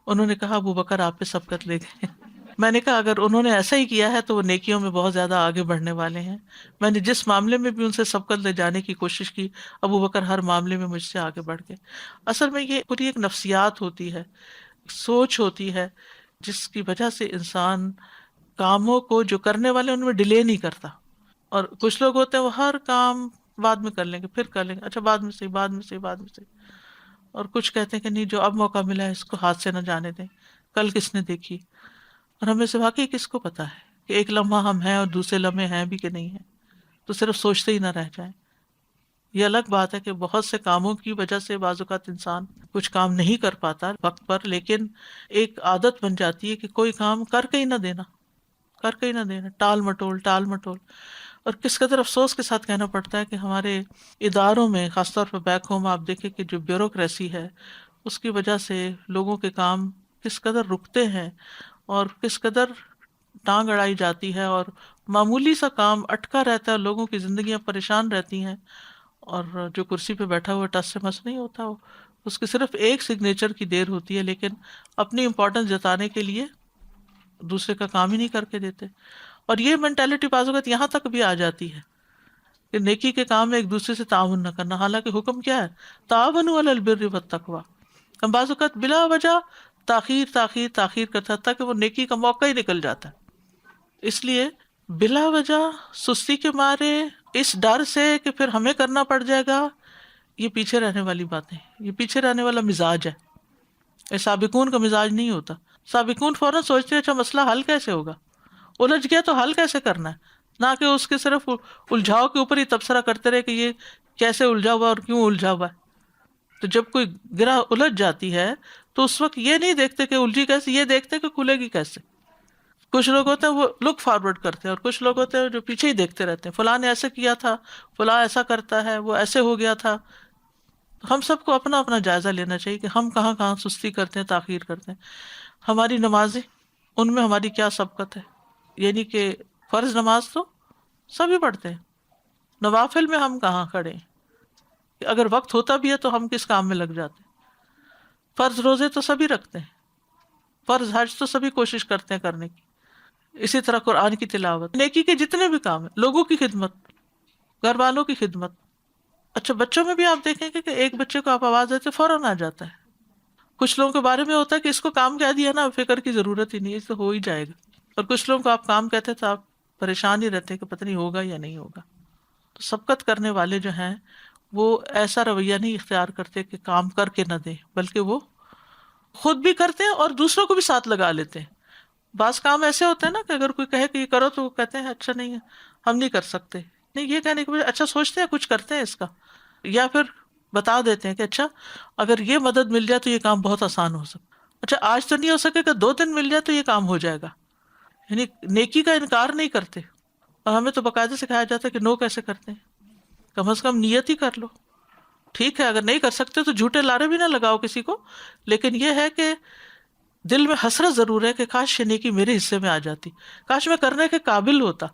انہوں نے کہا ابو بکر آپ پہ سبقت لے گئے. میں نے کہا اگر انہوں نے ایسا ہی کیا ہے تو وہ نیکیوں میں بہت زیادہ آگے بڑھنے والے ہیں. میں نے جس معاملے میں بھی ان سے سبقت لے جانے کی کوشش کی ابو بکر ہر معاملے میں مجھ سے آگے بڑھ گئے. اصل میں یہ پوری ایک نفسیات ہوتی ہے، سوچ ہوتی ہے جس کی وجہ سے انسان کاموں کو جو کرنے والے ان میں ڈیلے نہیں کرتا. اور کچھ لوگ ہوتے ہیں وہ ہر کام بعد میں کر لیں گے، پھر کر لیں گے، اچھا بعد میں صحیح، بعد میں صحیح، بعد میں صحیح. اور کچھ کہتے ہیں کہ نہیں جو اب موقع ملا ہے اس کو ہاتھ سے نہ جانے دیں، کل کس نے دیکھی. اور ہمیں سے واقعی کس کو پتا ہے کہ ایک لمحہ ہم ہیں اور دوسرے لمحے ہیں بھی کہ نہیں ہیں. تو صرف سوچتے ہی نہ رہ جائیں. یہ الگ بات ہے کہ بہت سے کاموں کی وجہ سے بعض اوقات انسان کچھ کام نہیں کر پاتا وقت پر، لیکن ایک عادت بن جاتی ہے کہ کوئی کام کر کے ہی نہ دینا، کر کے ہی نہ دینا، ٹال مٹول ٹال مٹول. اور کس قدر افسوس کے ساتھ کہنا پڑتا ہے کہ ہمارے اداروں میں خاص طور پر بیک ہوم آپ دیکھیں کہ جو بیوروکریسی ہے اس کی وجہ سے لوگوں کے کام کس قدر رکتے ہیں اور کس قدر ٹانگ اڑائی جاتی ہے، اور معمولی سا کام اٹکا رہتا ہے، لوگوں کی زندگیاں پریشان رہتی ہیں. اور جو کرسی پہ بیٹھا ہوا ٹس سے مس نہیں ہوتا، اس کی صرف ایک سگنیچر کی دیر ہوتی ہے، لیکن اپنی امپورٹنس جتانے کے لیے دوسرے کا کام ہی نہیں کر کے دیتے. اور یہ مینٹالٹی بعض اوقات یہاں تک بھی آ جاتی ہے کہ نیکی کے کام میں ایک دوسرے سے تعاون نہ کرنا، حالانکہ حکم کیا ہے تعاونوا علی البر والتقوی. ہم بعض اوقات بلا وجہ تاخیر تاخیر تاخیر کرتا تھا کہ وہ نیکی کا موقع ہی نکل جاتا ہے. اس لیے بلا وجہ سستی کے مارے اس ڈر سے کہ پھر ہمیں کرنا پڑ جائے گا، یہ پیچھے رہنے والی باتیں، یہ پیچھے رہنے والا مزاج ہے. یہ سابقون کا مزاج نہیں ہوتا. سابقون فوراً سوچتے ہیں اچھا مسئلہ حل کیسے ہوگا، الجھ گیا تو حل کیسے کرنا ہے، نہ کہ اس کے صرف الجھاؤ کے اوپر ہی تبصرہ کرتے رہے کہ یہ کیسے الجھا ہوا اور کیوں الجھا ہوا ہے. تو جب کوئی گرہ الجھ جاتی ہے تو اس وقت یہ نہیں دیکھتے کہ الجھی کیسے، یہ دیکھتے کہ کھلے گی کیسے. کچھ لوگ ہوتے ہیں وہ لک فارورڈ کرتے ہیں اور کچھ لوگ ہوتے ہیں جو پیچھے ہی دیکھتے رہتے ہیں، فلاں نے ایسے کیا تھا، فلاں ایسا کرتا ہے، وہ ایسے ہو گیا تھا. ہم سب کو اپنا اپنا جائزہ لینا چاہیے کہ ہم کہاں کہاں سستی کرتے ہیں، تاخیر کرتے ہیں. ہماری نمازیں، ان میں ہماری کیا سبقت ہے؟ یعنی کہ فرض نماز تو سبھی پڑھتے ہیں، نوافل میں ہم کہاں کھڑے ہیں. کہ اگر وقت ہوتا بھی ہے تو ہم کس کام میں لگ جاتے ہیں. فرض روزے تو سبھی رکھتے ہیں، فرض حج تو سبھی کوشش کرتے ہیں کرنے کی، اسی طرح قرآن کی تلاوت، نیکی کے جتنے بھی کام ہیں، لوگوں کی خدمت، گھر والوں کی خدمت. اچھا بچوں میں بھی آپ دیکھیں گے کہ ایک بچے کو آپ آواز دیتے فوراً آ جاتا ہے. کچھ لوگوں کے بارے میں ہوتا ہے کہ اس کو کام کہہ دیا نا، فکر کی ضرورت ہی نہیں، اس سے ہو ہی جائے گا. اور کچھ لوگوں کو آپ کام کہتے تو آپ پریشان ہی رہتے کہ پتہ نہیں ہوگا یا نہیں ہوگا. تو سبقت کرنے والے جو ہیں وہ ایسا رویہ نہیں اختیار کرتے کہ کام کر کے نہ دیں، بلکہ وہ خود بھی کرتے ہیں اور دوسروں کو بھی ساتھ لگا لیتے ہیں. بعض کام ایسے ہوتے ہیں نا کہ اگر کوئی کہے کہ یہ کرو تو وہ کہتے ہیں اچھا نہیں ہے ہم نہیں کر سکتے. نہیں، یہ کہنے کے بعد اچھا سوچتے ہیں کچھ کرتے ہیں اس کا، یا پھر بتا دیتے ہیں کہ اچھا اگر یہ مدد مل جائے تو یہ کام بہت آسان ہو سکتا. اچھا آج تو نہیں ہو سکے کہ 2 دن مل جائے تو یہ کام ہو جائے گا. یعنی نیکی کا انکار نہیں کرتے. اور ہمیں تو باقاعدہ سکھایا جاتا ہے کہ نو کیسے کرتے ہیں. کم از کم نیت ہی کر لو. ٹھیک ہے اگر نہیں کر سکتے تو جھوٹے لارے بھی نہ لگاؤ کسی کو، لیکن یہ ہے کہ دل میں حسرت ضرور ہے کہ کاش یہ نیکی میرے حصے میں آ جاتی، کاش میں کرنے کے قابل ہوتا.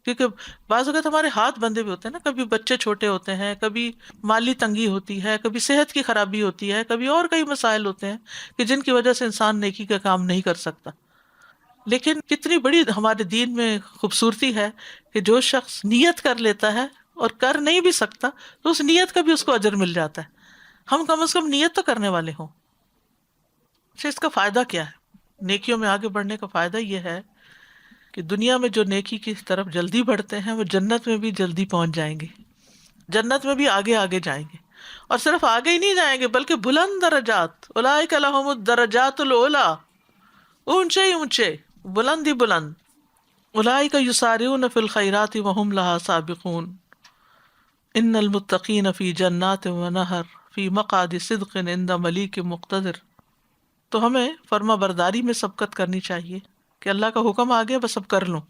کیونکہ بعض اوقات ہمارے ہاتھ بندھے بھی ہوتے ہیں نا، کبھی بچے چھوٹے ہوتے ہیں، کبھی مالی تنگی ہوتی ہے، کبھی صحت کی خرابی ہوتی ہے، کبھی اور کئی مسائل ہوتے ہیں کہ جن کی وجہ سے انسان نیکی کا کام نہیں کر سکتا. لیکن کتنی بڑی ہمارے دین میں خوبصورتی ہے کہ جو شخص نیت کر لیتا ہے اور کر نہیں بھی سکتا تو اس نیت کا بھی اس کو اجر مل جاتا ہے. ہم کم از کم نیت تو کرنے والے ہوں. اچھا اس کا فائدہ کیا ہے؟ نیکیوں میں آگے بڑھنے کا فائدہ یہ ہے کہ دنیا میں جو نیکی کی طرف جلدی بڑھتے ہیں وہ جنت میں بھی جلدی پہنچ جائیں گے، جنت میں بھی آگے آگے جائیں گے. اور صرف آگے ہی نہیں جائیں گے بلکہ بلند درجات، اولئک لہم الدرجات العلی، اونچے ہی اونچے، بلند ہی بلند. اولئک یسارعون فی الخیرات وہم لہا سابقون، ان المتقین فی جنات ونہر فی مقعد صدق عند ملیک مقتدر. تو ہمیں فرما برداری میں سبقت کرنی چاہیے کہ اللہ کا حکم آ گیا بس اب کر لوں.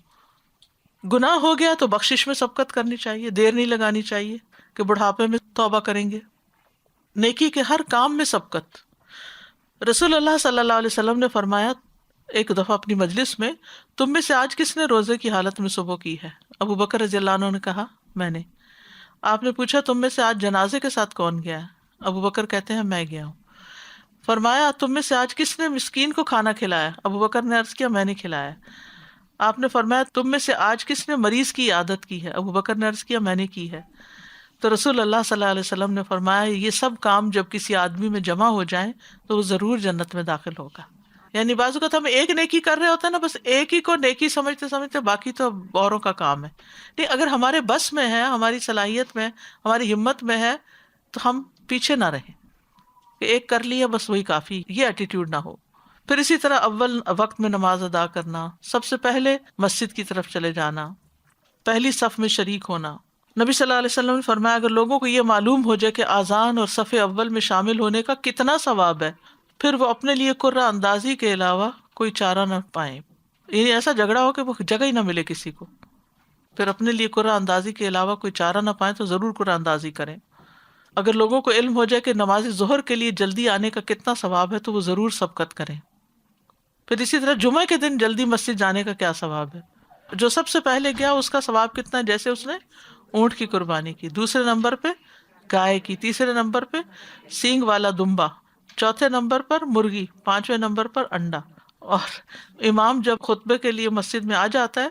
گناہ ہو گیا تو بخشش میں سبقت کرنی چاہیے، دیر نہیں لگانی چاہیے کہ بڑھاپے میں توبہ کریں گے. نیکی کے ہر کام میں سبقت. رسول اللہ صلی اللہ علیہ وسلم نے فرمایا ایک دفعہ اپنی مجلس میں، تم میں سے آج کس نے روزے کی حالت میں صبح کی ہے؟ ابو بکر رضی اللہ عنہ نے کہا میں نے. آپ نے پوچھا تم میں سے آج جنازے کے ساتھ کون گیا ہے؟ ابو بکر کہتے ہیں میں گیا ہوں. فرمایا تم میں سے آج کس نے مسکین کو کھانا کھلایا؟ ابو بکر نے عرض کیا میں نے کھلایا. آپ نے فرمایا تم میں سے آج کس نے مریض کی عیادت کی ہے؟ ابو بکر نے عرض کیا میں نے کی ہے. تو رسول اللہ صلی اللہ علیہ وسلم نے فرمایا یہ سب کام جب کسی آدمی میں جمع ہو جائیں تو وہ ضرور جنت میں داخل ہوگا. یعنی بعض اوقات ہم ایک نیکی کر رہے ہوتے ہیں نا، بس ایک ہی کو نیکی سمجھتے سمجھتے باقی تو اوروں کا کام ہے. نہیں، اگر ہمارے بس میں ہے، ہماری صلاحیت میں، ہماری ہمت میں ہے تو ہم پیچھے نہ رہیں کہ ایک کر لیا بس وہی کافی، یہ ایٹیٹیوڈ نہ ہو. پھر اسی طرح اول وقت میں نماز ادا کرنا، سب سے پہلے مسجد کی طرف چلے جانا، پہلی صف میں شریک ہونا. نبی صلی اللہ علیہ وسلم نے فرمایا اگر لوگوں کو یہ معلوم ہو جائے کہ آذان اور صف اول میں شامل ہونے کا کتنا ثواب ہے، پھر وہ اپنے لیے قرہ اندازی کے علاوہ کوئی چارہ نہ پائیں. یعنی ایسا جھگڑا ہو کہ وہ جگہ ہی نہ ملے کسی کو، پھر اپنے لیے قرہ اندازی کے علاوہ کوئی چارہ نہ پائیں تو ضرور قرہ اندازی کریں. اگر لوگوں کو علم ہو جائے کہ نماز ظہر کے لیے جلدی آنے کا کتنا ثواب ہے تو وہ ضرور سبقت کریں. پھر اسی طرح جمعہ کے دن جلدی مسجد جانے کا کیا ثواب ہے. جو سب سے پہلے گیا اس کا ثواب کتنا ہے؟ جیسے اس نے اونٹ کی قربانی کی، دوسرے نمبر پہ گائے کی، تیسرے نمبر پہ سینگ والا دمبا، چوتھے نمبر پر مرغی، پانچویں نمبر پر انڈا. اور امام جب خطبے کے لیے مسجد میں آ جاتا ہے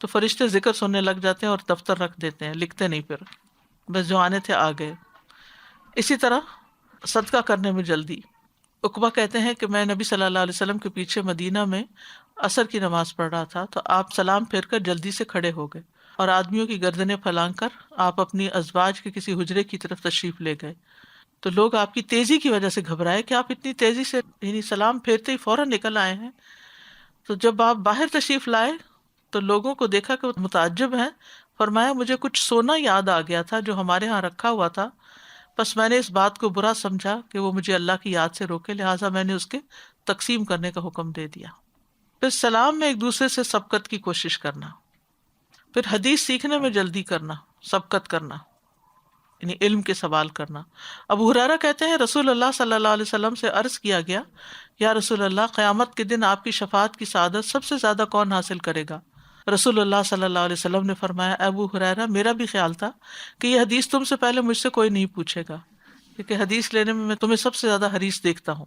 تو فرشتے ذکر سننے لگ جاتے ہیں اور دفتر رکھ دیتے ہیں، لکھتے نہیں، پھر بس جو آنے تھے آ گئے. اسی طرح صدقہ کرنے میں جلدی. عقبہ کہتے ہیں کہ میں نبی صلی اللہ علیہ وسلم کے پیچھے مدینہ میں عصر کی نماز پڑھ رہا تھا تو آپ سلام پھیر کر جلدی سے کھڑے ہو گئے اور آدمیوں کی گردنیں پھیلا کر آپ اپنی ازواج کے کسی حجرے کی طرف تشریف لے گئے. تو لوگ آپ کی تیزی کی وجہ سے گھبرائے کہ آپ اتنی تیزی سے یعنی سلام پھیرتے ہی فوراً نکل آئے ہیں. تو جب آپ باہر تشریف لائے تو لوگوں کو دیکھا کہ وہ متعجب ہیں. فرمایا مجھے کچھ سونا یاد آ گیا تھا جو ہمارے ہاں رکھا ہوا تھا، بس میں نے اس بات کو برا سمجھا کہ وہ مجھے اللہ کی یاد سے روکے، لہٰذا میں نے اس کے تقسیم کرنے کا حکم دے دیا. پھر سلام میں ایک دوسرے سے سبقت کی کوشش کرنا. پھر حدیث سیکھنے میں جلدی کرنا، سبقت کرنا، یعنی علم کے سوال کرنا. ابو ہریرہ کہتے ہیں رسول اللہ صلی اللہ علیہ وسلم سے عرض کیا گیا یا رسول اللہ قیامت کے دن آپ کی شفاعت کی سعادت سب سے زیادہ کون حاصل کرے گا؟ رسول اللہ صلی اللہ علیہ وسلم نے فرمایا، ابو ہریرہ میرا بھی خیال تھا کہ یہ حدیث تم سے پہلے مجھ سے کوئی نہیں پوچھے گا، کیونکہ حدیث لینے میں تمہیں سب سے زیادہ حریص دیکھتا ہوں۔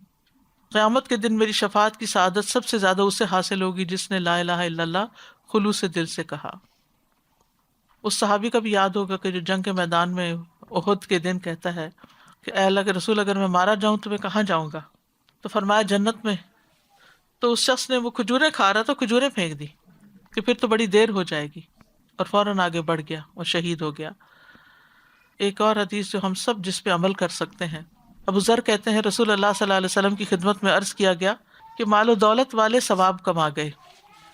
قیامت کے دن میری شفاعت کی سعادت سب سے زیادہ اسے حاصل ہوگی جس نے لا الہ الا اللہ خلوص دل سے کہا۔ اس صحابی کا بھی یاد ہوگا کہ جو جنگ کے میدان میں احد کے دن کہتا ہے کہ اے اللہ کے رسول اگر میں مارا جاؤں تو میں کہاں جاؤں گا؟ تو فرمایا جنت میں۔ تو اس شخص نے وہ کھجوریں کھا رہا تو کھجوریں پھینک دی کہ پھر تو بڑی دیر ہو جائے گی، اور فوراً آگے بڑھ گیا اور شہید ہو گیا۔ ایک اور حدیث جو ہم سب جس پہ عمل کر سکتے ہیں، ابو ذر کہتے ہیں رسول اللہ صلی اللہ علیہ وسلم کی خدمت میں عرض کیا گیا کہ مال و دولت والے ثواب کما گئے،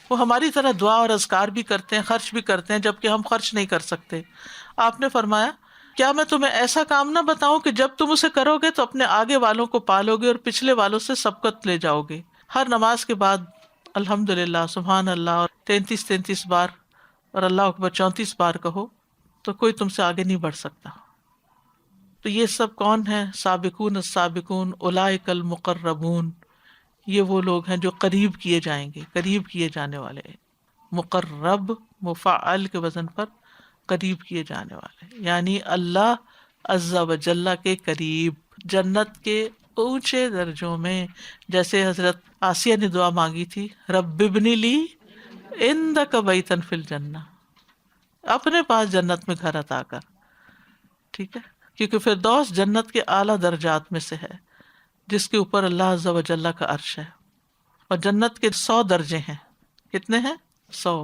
وہ ہماری طرح دعا اور اذکار بھی کرتے ہیں، خرچ بھی کرتے ہیں، جبکہ ہم خرچ نہیں کر سکتے۔ آپ نے فرمایا کیا میں تمہیں ایسا کام نہ بتاؤں کہ جب تم اسے کرو گے تو اپنے آگے والوں کو پالو گے اور پچھلے والوں سے سبقت لے جاؤ گے۔ ہر نماز کے بعد الحمدللہ، سبحان اللہ اور 33 بار اور اللہ اکبر 34 بار کہو تو کوئی تم سے آگے نہیں بڑھ سکتا۔ تو یہ سب کون ہیں؟ سابقون السابقون اولئک المقربون، یہ وہ لوگ ہیں جو قریب کیے جائیں گے، قریب کیے جانے والے۔ مقرب مفعل کے وزن پر قریب کیے جانے والے، یعنی اللہ عز و جل کے قریب، جنت کے اونچے درجوں میں۔ جیسے حضرت آسیہ نے دعا مانگی تھی، رب ابنی لی عندک بیتا فی الجنہ، اپنے پاس جنت میں گھر عطا کر، ٹھیک ہے، کیونکہ فردوس جنت کے اعلیٰ درجات میں سے ہے جس کے اوپر اللہ عز و جل کا عرش ہے، اور جنت کے 100 درجے ہیں۔ کتنے ہیں؟ 100۔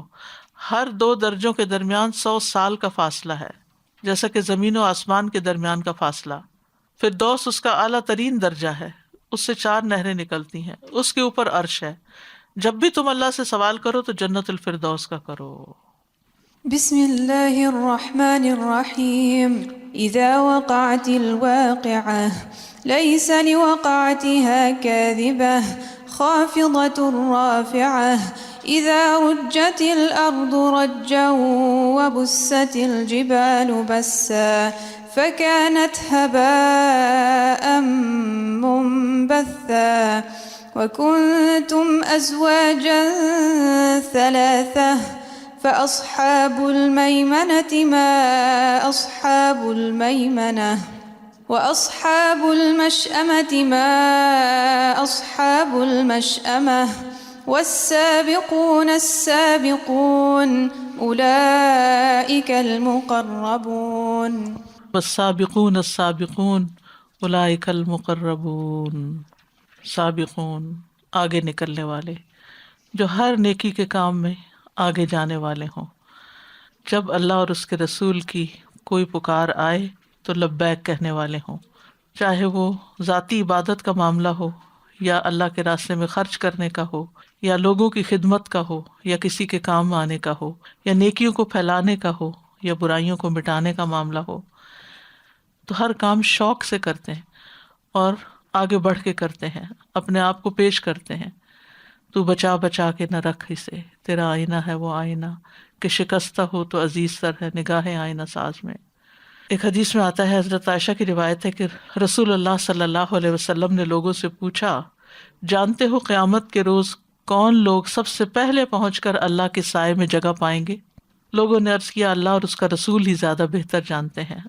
ہر 2 درجوں کے درمیان 100 سال کا فاصلہ ہے، جیسا کہ زمین و آسمان کے درمیان کا فاصلہ۔ فردوس اس کا اعلیٰ ترین درجہ ہے، اس سے 4 نہریں نکلتی ہیں، اس کے اوپر عرش ہے۔ جب بھی تم اللہ سے سوال کرو تو جنت الفردوس کا کرو۔
بسم اللہ الرحمن الرحیم اذا وقعت الواقعة ليس لوقعتها كاذبة خافضة رافعة إذا رجت الأرض رجا وبست الجبال بسا فكانت هباء منبثا وكنتم أزواجا ثلاثة فأصحاب الميمنة ما أصحاب الميمنة وأصحاب المشأمة ما أصحاب المشأمة والسابقون السابقون أولئك المقربون
والسابقون السابقون اولئک المقربون۔ سابقون آگے نکلنے والے، جو ہر نیکی کے کام میں آگے جانے والے ہوں۔ جب اللہ اور اس کے رسول کی کوئی پکار آئے تو لبیک کہنے والے ہوں، چاہے وہ ذاتی عبادت کا معاملہ ہو، یا اللہ کے راستے میں خرچ کرنے کا ہو، یا لوگوں کی خدمت کا ہو، یا کسی کے کام آنے کا ہو، یا نیکیوں کو پھیلانے کا ہو، یا برائیوں کو مٹانے کا معاملہ ہو۔ تو ہر کام شوق سے کرتے ہیں اور آگے بڑھ کے کرتے ہیں، اپنے آپ کو پیش کرتے ہیں۔ تو بچا بچا کے نہ رکھ اسے، تیرا آئینہ ہے وہ آئینہ کہ شکستہ ہو تو عزیز تر ہے نگاہ آئینہ ساز میں۔ ایک حدیث میں آتا ہے، حضرت عائشہ کی روایت ہے کہ رسول اللہ صلی اللہ علیہ وسلم نے لوگوں سے پوچھا، جانتے ہو قیامت کے روز کون لوگ سب سے پہلے پہنچ کر اللہ کے سائے میں جگہ پائیں گے؟ لوگوں نے عرض کیا، اللہ اور اس کا رسول ہی زیادہ بہتر جانتے ہیں۔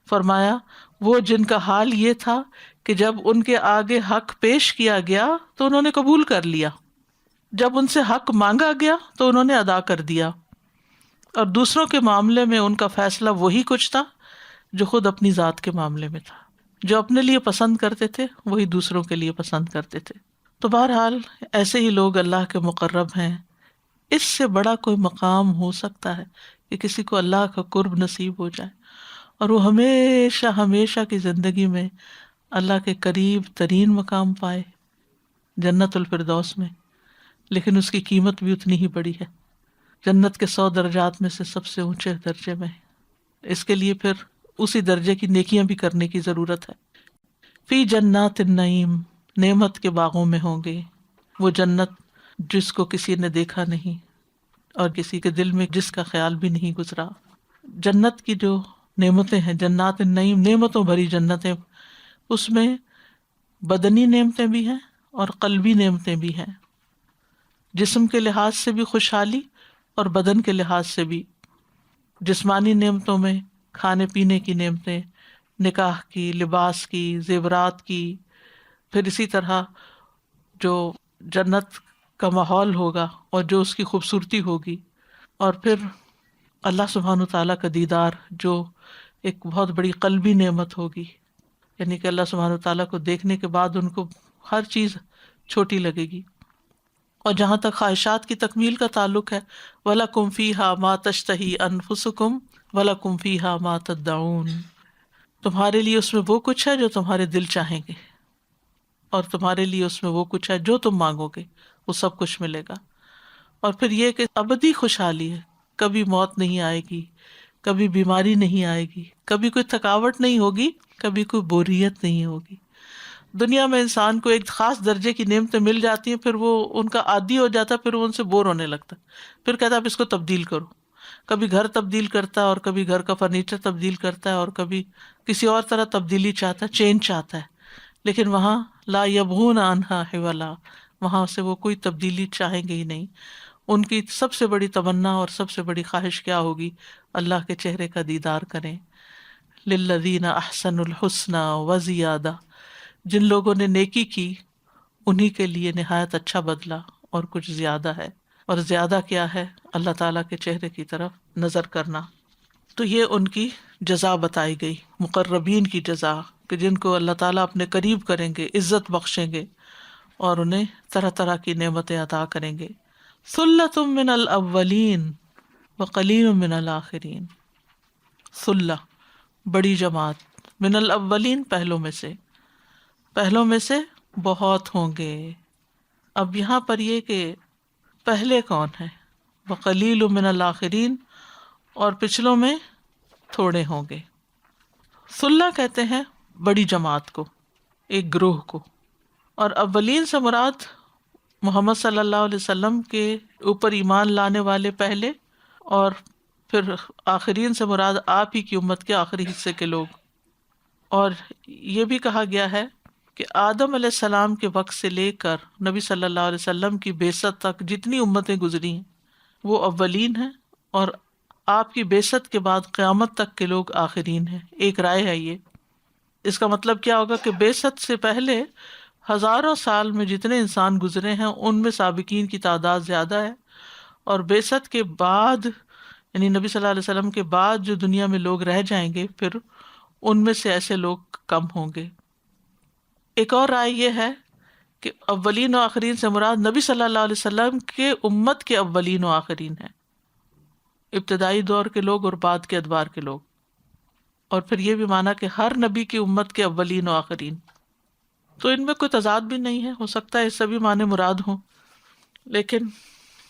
فرمایا، وہ جن کا حال یہ تھا کہ جب ان کے آگے حق پیش کیا گیا تو انہوں نے قبول کر لیا، جب ان سے حق مانگا گیا تو انہوں نے ادا کر دیا، اور دوسروں کے معاملے میں ان کا فیصلہ وہی کچھ تھا جو خود اپنی ذات کے معاملے میں تھا۔ جو اپنے لیے پسند کرتے تھے وہی دوسروں کے لیے پسند کرتے تھے۔ تو بہرحال ایسے ہی لوگ اللہ کے مقرب ہیں۔ اس سے بڑا کوئی مقام ہو سکتا ہے کہ کسی کو اللہ کا قرب نصیب ہو جائے اور وہ ہمیشہ ہمیشہ کی زندگی میں اللہ کے قریب ترین مقام پائے، جنت الفردوس میں؟ لیکن اس کی قیمت بھی اتنی ہی بڑی ہے، جنت کے 100 درجات میں سے سب سے اونچے درجے میں۔ اس کے لیے پھر اسی درجے کی نیکیاں بھی کرنے کی ضرورت ہے۔ فی جنات النعیم، نعمت کے باغوں میں ہوں گے، وہ جنت جس کو کسی نے دیکھا نہیں اور کسی کے دل میں جس کا خیال بھی نہیں گزرا۔ جنت کی جو نعمتیں ہیں، جنات النعیم، نعمتوں بھری جنتیں، اس میں بدنی نعمتیں بھی ہیں اور قلبی نعمتیں بھی ہیں، جسم کے لحاظ سے بھی خوشحالی اور بدن کے لحاظ سے بھی. جسمانی نعمتوں میں کھانے پینے کی نعمتیں، نکاح کی، لباس کی، زیورات کی، پھر اسی طرح جو جنت کا ماحول ہوگا اور جو اس کی خوبصورتی ہوگی، اور پھر اللہ سبحانہ تعالیٰ کا دیدار جو ایک بہت بڑی قلبی نعمت ہوگی، یعنی کہ اللہ سبحانہ تعالیٰ کو دیکھنے کے بعد ان کو ہر چیز چھوٹی لگے گی. اور جہاں تک خواہشات کی تکمیل کا تعلق ہے، وَلَكُمْ فِيهَا مَا تَشْتَهِي أَنفُسُكُمْ وَلَكُمْ فِيهَا مَا تَدَّعُونَ، تمہارے لیے اس میں وہ کچھ ہے جو تمہارے دل چاہیں گے، اور تمہارے لیے اس میں وہ کچھ ہے جو تم مانگو گے، وہ سب کچھ ملے گا. اور پھر یہ کہ ابدی خوشحالی ہے، کبھی موت نہیں آئے گی، کبھی بیماری نہیں آئے گی، کبھی کوئی تھکاوٹ نہیں ہوگی، کبھی کوئی بوریت نہیں ہوگی. دنیا میں انسان کو ایک خاص درجے کی نعمتیں مل جاتی ہیں، پھر وہ ان کا عادی ہو جاتا ہے، پھر وہ ان سے بور ہونے لگتا ہے، پھر کہتا ہے اب اس کو تبدیل کرو. کبھی گھر تبدیل کرتا ہے، اور کبھی گھر کا فرنیچر تبدیل کرتا ہے، اور کبھی کسی اور طرح تبدیلی چاہتا ہے، چینج چاہتا ہے. لیکن وہاں لا یبغون عنہا حولا، وہاں سے وہ کوئی تبدیلی چاہیں گے ہی نہیں. ان کی سب سے بڑی تمنا اور سب سے بڑی خواہش کیا ہوگی؟ اللہ کے چہرے کا دیدار کریں. للذین احسنوا الحسنی وزیادہ، جن لوگوں نے نیکی کی انہی کے لیے نہایت اچھا بدلہ اور کچھ زیادہ ہے. اور زیادہ کیا ہے؟ اللہ تعالیٰ کے چہرے کی طرف نظر کرنا. تو یہ ان کی جزا بتائی گئی، مقربین کی جزا، کہ جن کو اللہ تعالیٰ اپنے قریب کریں گے، عزت بخشیں گے اور انہیں طرح طرح کی نعمتیں عطا کریں گے. ثلۃ من الاولین وقلیل من الاخرین. ثلہ بڑی جماعت، من الاولین پہلوں میں سے، پہلوں میں سے بہت ہوں گے. اب یہاں پر یہ کہ پہلے کون ہیں؟ وقلیل من الاخرین، اور پچھلوں میں تھوڑے ہوں گے. ثلہ کہتے ہیں بڑی جماعت کو، ایک گروہ کو. اور اولین سے مراد محمد صلی اللہ علیہ وسلم کے اوپر ایمان لانے والے پہلے، اور پھر آخرین سے مراد آپ ہی کی امت کے آخری حصے کے لوگ. اور یہ بھی کہا گیا ہے کہ آدم علیہ السلام کے وقت سے لے کر نبی صلی اللہ علیہ وسلم کی بعثت تک جتنی امتیں گزری ہیں وہ اولین ہیں، اور آپ کی بعثت کے بعد قیامت تک کے لوگ آخرین ہیں. ایک رائے ہے یہ. اس کا مطلب کیا ہوگا کہ بعثت سے پہلے ہزاروں سال میں جتنے انسان گزرے ہیں ان میں سابقین کی تعداد زیادہ ہے، اور بعثت کے بعد یعنی نبی صلی اللہ علیہ وسلم کے بعد جو دنیا میں لوگ رہ جائیں گے پھر ان میں سے ایسے لوگ کم ہوں گے. ایک اور رائے یہ ہے کہ اولین و آخرین سے مراد نبی صلی اللہ علیہ وسلم کے امت کے اولین و آخرین ہیں، ابتدائی دور کے لوگ اور بعد کے ادوار کے لوگ. اور پھر یہ بھی مانا کہ ہر نبی کی امت کے اولین و آخرین. تو ان میں کوئی تضاد بھی نہیں ہے، ہو سکتا ہے سبھی معنی مراد ہوں، لیکن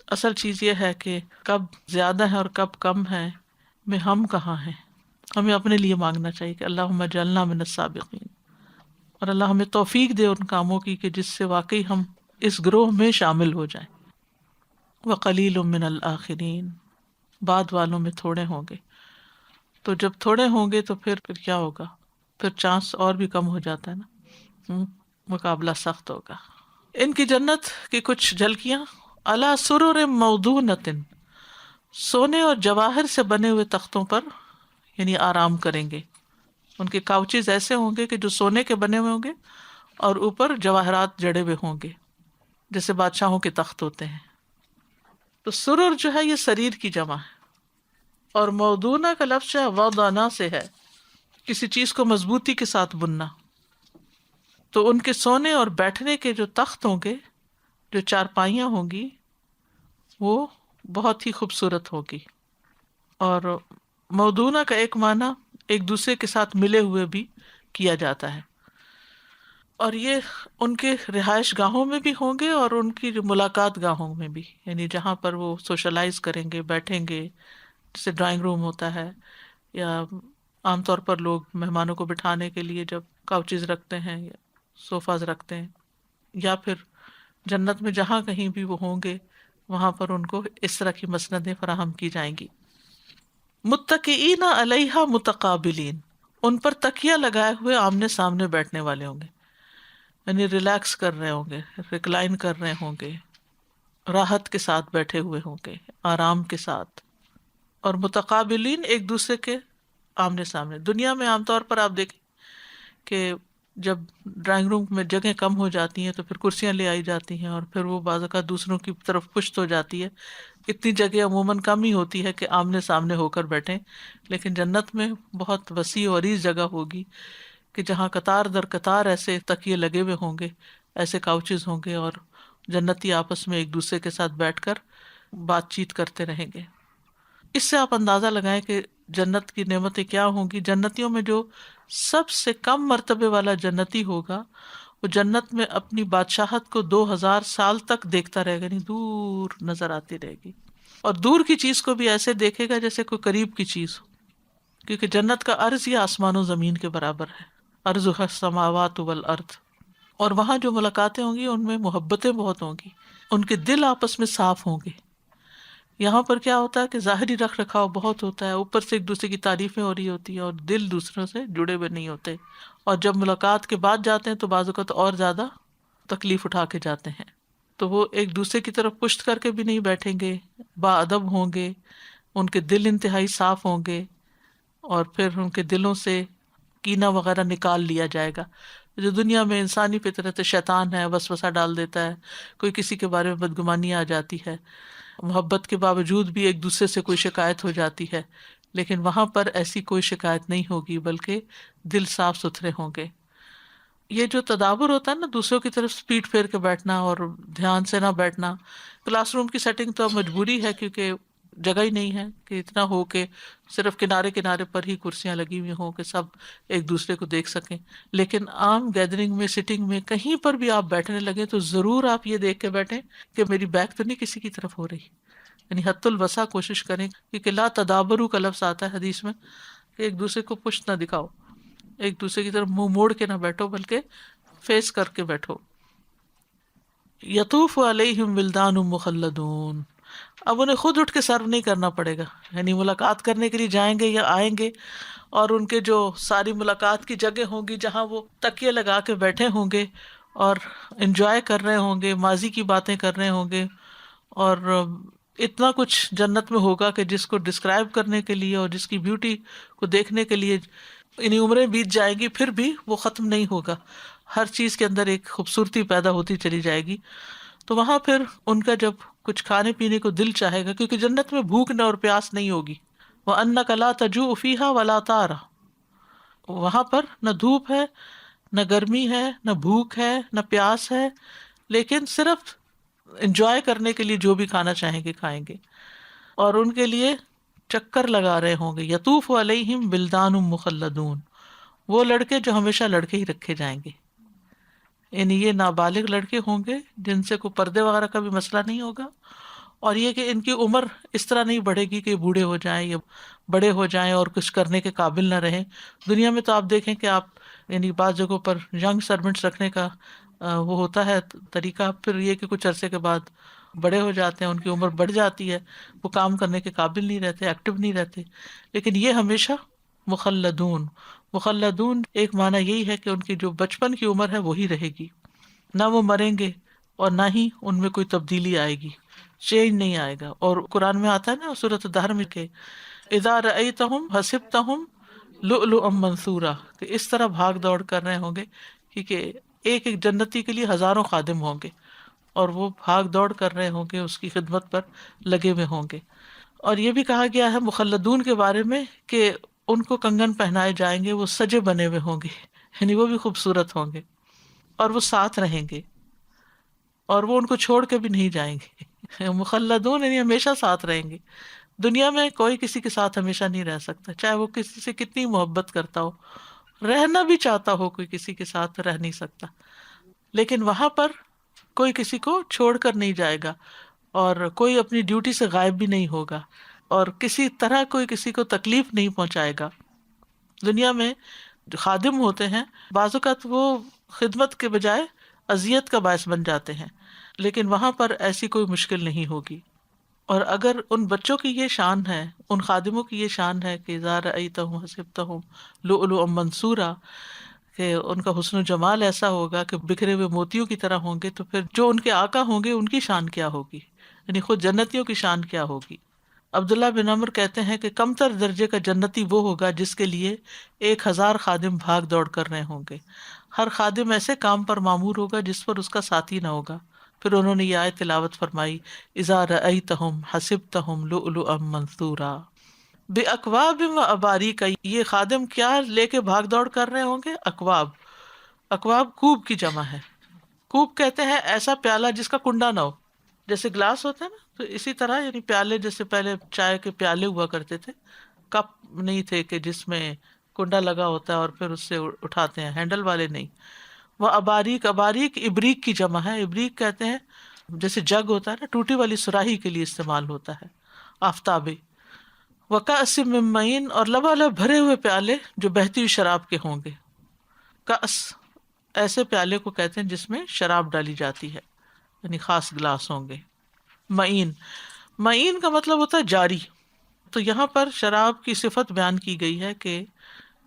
اصل چیز یہ ہے کہ کب زیادہ ہے اور کب کم ہے میں ہم کہاں ہیں. ہمیں اپنے لیے مانگنا چاہیے کہ اللہم اجعلنا من السابقین، اور اللہ ہمیں توفیق دے ان کاموں کی کہ جس سے واقعی ہم اس گروہ میں شامل ہو جائیں. وقلیل من الاخرین، بعد والوں میں تھوڑے ہوں گے. تو جب تھوڑے ہوں گے تو پھر کیا ہوگا؟ پھر چانس اور بھی کم ہو جاتا ہے نا، مقابلہ سخت ہوگا. ان کی جنت کی کچھ جھلکیاں، علی سرر موضونۃ، سونے اور جواہر سے بنے ہوئے تختوں پر یعنی آرام کریں گے. ان کے کاؤچز ایسے ہوں گے کہ جو سونے کے بنے ہوئے ہوں گے اور اوپر جواہرات جڑے ہوئے ہوں گے، جیسے بادشاہوں کے تخت ہوتے ہیں. تو سرر جو ہے یہ سریر کی جمع ہے، اور موضونہ کا لفظ ہے وضعنا سے ہے، کسی چیز کو مضبوطی کے ساتھ بننا. تو ان کے سونے اور بیٹھنے کے جو تخت ہوں گے، جو چارپائیاں ہوں گی، وہ بہت ہی خوبصورت ہوگی. اور موضونہ کا ایک معنی ایک دوسرے کے ساتھ ملے ہوئے بھی کیا جاتا ہے. اور یہ ان کے رہائش گاہوں میں بھی ہوں گے اور ان کی ملاقات گاہوں میں بھی، یعنی جہاں پر وہ سوشلائز کریں گے، بیٹھیں گے، جیسے ڈرائنگ روم ہوتا ہے، یا عام طور پر لوگ مہمانوں کو بٹھانے کے لیے جب کاؤچز رکھتے ہیں یا صوفاز رکھتے ہیں، یا پھر جنت میں جہاں کہیں بھی وہ ہوں گے وہاں پر ان کو اس طرح کی مسندیں فراہم کی جائیں گی. متکئین علیہا متقابلین، ان پر تکیہ لگائے ہوئے آمنے سامنے بیٹھنے والے ہوں گے، یعنی ریلیکس کر رہے ہوں گے، ریکلائن کر رہے ہوں گے. راحت کے ساتھ بیٹھے ہوئے ہوں گے، آرام کے ساتھ، اور متقابلین ایک دوسرے کے آمنے سامنے. دنیا میں عام طور پر آپ دیکھیں کہ جب ڈرائنگ روم میں جگہ کم ہو جاتی ہیں تو پھر کرسیاں لے آئی جاتی ہیں اور پھر وہ بعض اوقات دوسروں کی طرف پشت ہو جاتی ہے. اتنی جگہ عموماً کم ہی ہوتی ہے کہ آمنے سامنے ہو کر بیٹھیں، لیکن جنت میں بہت وسیع و عریض جگہ ہوگی کہ جہاں قطار در قطار ایسے تکیے لگے ہوئے ہوں گے، ایسے کاؤچز ہوں گے، اور جنتی آپس میں ایک دوسرے کے ساتھ بیٹھ کر بات چیت کرتے رہیں گے. اس سے آپ اندازہ لگائیں کہ جنت کی نعمتیں کیا ہوں گی. جنتیوں میں جو سب سے کم مرتبے والا جنتی ہوگا وہ جنت میں اپنی بادشاہت کو 2000 سال تک دیکھتا رہے گا، یعنی دور نظر آتی رہے گی، اور دور کی چیز کو بھی ایسے دیکھے گا جیسے کوئی قریب کی چیز ہو، کیونکہ جنت کا عرض یہ آسمان و زمین کے برابر ہے. عرضها السماوات والارض. اور وہاں جو ملاقاتیں ہوں گی ان میں محبتیں بہت ہوں گی، ان کے دل آپس میں صاف ہوں گے. یہاں پر کیا ہوتا ہے کہ ظاہری رکھ رکھاؤ بہت ہوتا ہے، اوپر سے ایک دوسرے کی تعریفیں ہو رہی ہوتی ہیں اور دل دوسروں سے جڑے ہوئے نہیں ہوتے، اور جب ملاقات کے بعد جاتے ہیں تو بعض اوقات اور زیادہ تکلیف اٹھا کے جاتے ہیں. تو وہ ایک دوسرے کی طرف پشت کر کے بھی نہیں بیٹھیں گے، با ادب ہوں گے، ان کے دل انتہائی صاف ہوں گے، اور پھر ان کے دلوں سے کینہ وغیرہ نکال لیا جائے گا. جو دنیا میں انسانی فطرت شیطان ہے، وسوسہ ڈال دیتا ہے، کوئی کسی کے بارے میں بدگمانی آ جاتی ہے، محبت کے باوجود بھی ایک دوسرے سے کوئی شکایت ہو جاتی ہے، لیکن وہاں پر ایسی کوئی شکایت نہیں ہوگی، بلکہ دل صاف ستھرے ہوں گے. یہ جو تدابر ہوتا ہے نا، دوسروں کی طرف پیٹ پھیر کے بیٹھنا اور دھیان سے نہ بیٹھنا، کلاس روم کی سیٹنگ تو اب مجبوری ہے کیونکہ جگہ ہی نہیں ہے کہ اتنا ہو کہ صرف کنارے کنارے پر ہی کرسیاں لگی ہوئی ہوں کہ سب ایک دوسرے کو دیکھ سکیں. لیکن عام گیدرنگ میں، سٹنگ میں، کہیں پر بھی آپ بیٹھنے لگے تو ضرور آپ یہ دیکھ کے بیٹھیں کہ میری بیک تو نہیں کسی کی طرف ہو رہی. یعنی حد الوسع کوشش کریں، کیونکہ لا تدابرو کا لفظ آتا ہے حدیث میں کہ ایک دوسرے کو پشت نہ دکھاؤ، ایک دوسرے کی طرف منہ موڑ کے نہ بیٹھو بلکہ فیس کر کے بیٹھو. یطوف علیہم ولدان مخلدون. اب انہیں خود اٹھ کے سرو نہیں کرنا پڑے گا، یعنی ملاقات کرنے کے لیے جائیں گے یا آئیں گے، اور ان کے جو ساری ملاقات کی جگہ ہوں گی جہاں وہ تکیے لگا کے بیٹھے ہوں گے اور انجوائے کر رہے ہوں گے، ماضی کی باتیں کر رہے ہوں گے، اور اتنا کچھ جنت میں ہوگا کہ جس کو ڈسکرائب کرنے کے لیے اور جس کی بیوٹی کو دیکھنے کے لیے انہیں عمریں بیت جائیں گی پھر بھی وہ ختم نہیں ہوگا. ہر چیز کے اندر ایک خوبصورتی پیدا ہوتی چلی جائے گی. تو وہاں پھر ان کا جب کچھ کھانے پینے کو دل چاہے گا، کیونکہ جنت میں بھوک نہ اور پیاس نہیں ہوگی. وَأَنَّكَ لَا تَجُوعُ فِيهَا وَلَا تَعْرَىٰ. وہاں پر نہ دھوپ ہے، نہ گرمی ہے، نہ بھوک ہے، نہ پیاس ہے، لیکن صرف انجوائے کرنے کے لیے جو بھی کھانا چاہیں گے کھائیں گے. اور ان کے لیے چکر لگا رہے ہوں گے. یطوف علیہم ولدان مخلدون. وہ لڑکے جو ہمیشہ لڑکے ہی رکھے جائیں گے، یعنی یہ نابالغ لڑکے ہوں گے جن سے کوئی پردے وغیرہ کا بھی مسئلہ نہیں ہوگا، اور یہ کہ ان کی عمر اس طرح نہیں بڑھے گی کہ بوڑھے ہو جائیں یا بڑے ہو جائیں اور کچھ کرنے کے قابل نہ رہیں. دنیا میں تو آپ دیکھیں کہ آپ یعنی بعض جگہوں پر ینگ سرونٹس رکھنے کا وہ ہوتا ہے طریقہ، پھر یہ کہ کچھ عرصے کے بعد بڑے ہو جاتے ہیں، ان کی عمر بڑھ جاتی ہے، وہ کام کرنے کے قابل نہیں رہتے، ایکٹیو نہیں رہتے. لیکن یہ ہمیشہ مخلدون. مخلدون ایک معنی یہی ہے کہ ان کی جو بچپن کی عمر ہے وہی رہے گی، نہ وہ مریں گے اور نہ ہی ان میں کوئی تبدیلی آئے گی، چینج نہیں آئے گا. اور قرآن میں آتا ہے نا سورۃ الدہر میں کہ اذا رأیتہم حسبتہم لؤلؤا منثورا، کہ اس طرح بھاگ دوڑ کر رہے ہوں گے، کیونکہ ایک ایک جنتی کے لیے ہزاروں خادم ہوں گے اور وہ بھاگ دوڑ کر رہے ہوں گے، اس کی خدمت پر لگے ہوئے ہوں گے. اور یہ بھی کہا گیا ہے مخلدون کے بارے میں کہ ان کو کنگن پہنائے جائیں گے، وہ سجے بنے ہوئے ہوں گے، یعنی وہ بھی خوبصورت ہوں گے، اور وہ ساتھ رہیں گے اور وہ ان کو چھوڑ کے بھی نہیں جائیں گے. مخلدون یعنی ہمیشہ ساتھ رہیں گے. دنیا میں کوئی کسی کے ساتھ ہمیشہ نہیں رہ سکتا، چاہے وہ کسی سے کتنی محبت کرتا ہو، رہنا بھی چاہتا ہو، کوئی کسی کے ساتھ رہ نہیں سکتا. لیکن وہاں پر کوئی کسی کو چھوڑ کر نہیں جائے گا، اور کوئی اپنی ڈیوٹی سے غائب بھی نہیں ہوگا، اور کسی طرح کوئی کسی کو تکلیف نہیں پہنچائے گا. دنیا میں جو خادم ہوتے ہیں بعض اوقات وہ خدمت کے بجائے اذیت کا باعث بن جاتے ہیں، لیکن وہاں پر ایسی کوئی مشکل نہیں ہوگی. اور اگر ان بچوں کی یہ شان ہے، ان خادموں کی یہ شان ہے کہ اذا رأیتہم حسبتہم لؤلؤا منثورا، کہ ان کا حسن و جمال ایسا ہوگا کہ بکھرے ہوئے موتیوں کی طرح ہوں گے، تو پھر جو ان کے آقا ہوں گے ان کی شان کیا ہوگی. یعنی خود جنتیوں کی شان کیا ہوگی. عبداللہ بن عمر کہتے ہیں کہ کم تر درجے کا جنتی وہ ہوگا جس کے لیے 1000 خادم بھاگ دوڑ کر رہے ہوں گے. ہر خادم ایسے کام پر معمور ہوگا جس پر اس کا ساتھی نہ ہوگا. پھر انہوں نے یہ آیت تلاوت فرمائی، اذا رأیتہم حسبتہم لؤلؤا منثورا باکواب و اباریک. یہ خادم کیا لے کے بھاگ دوڑ کر رہے ہوں گے؟ اکواب. اکواب کوب کی جمع ہے. کوب کہتے ہیں ایسا پیالہ جس کا کنڈا نہ ہو، جیسے گلاس ہوتا ہے نا، تو اسی طرح یعنی پیالے، جیسے پہلے چائے کے پیالے ہوا کرتے تھے، کپ نہیں تھے کہ جس میں کنڈا لگا ہوتا ہے اور پھر اس سے اٹھاتے ہیں، ہینڈل والے نہیں. وہ اباریک، اباریک ابریک کی جمع ہے. ابریک کہتے ہیں جیسے جگ ہوتا ہے نا، ٹوٹی والی سراہی کے لیے استعمال ہوتا ہے. آفتابے. وکأس من معین، اور لبالب بھرے ہوئے پیالے جو بہتی ہوئی شراب کے ہوں گے. کأس ایسے پیالے کو کہتے ہیں جس میں شراب ڈالی جاتی ہے، یعنی خاص گلاس ہوں گے. معین، معین کا مطلب ہوتا ہے جاری. تو یہاں پر شراب کی صفت بیان کی گئی ہے کہ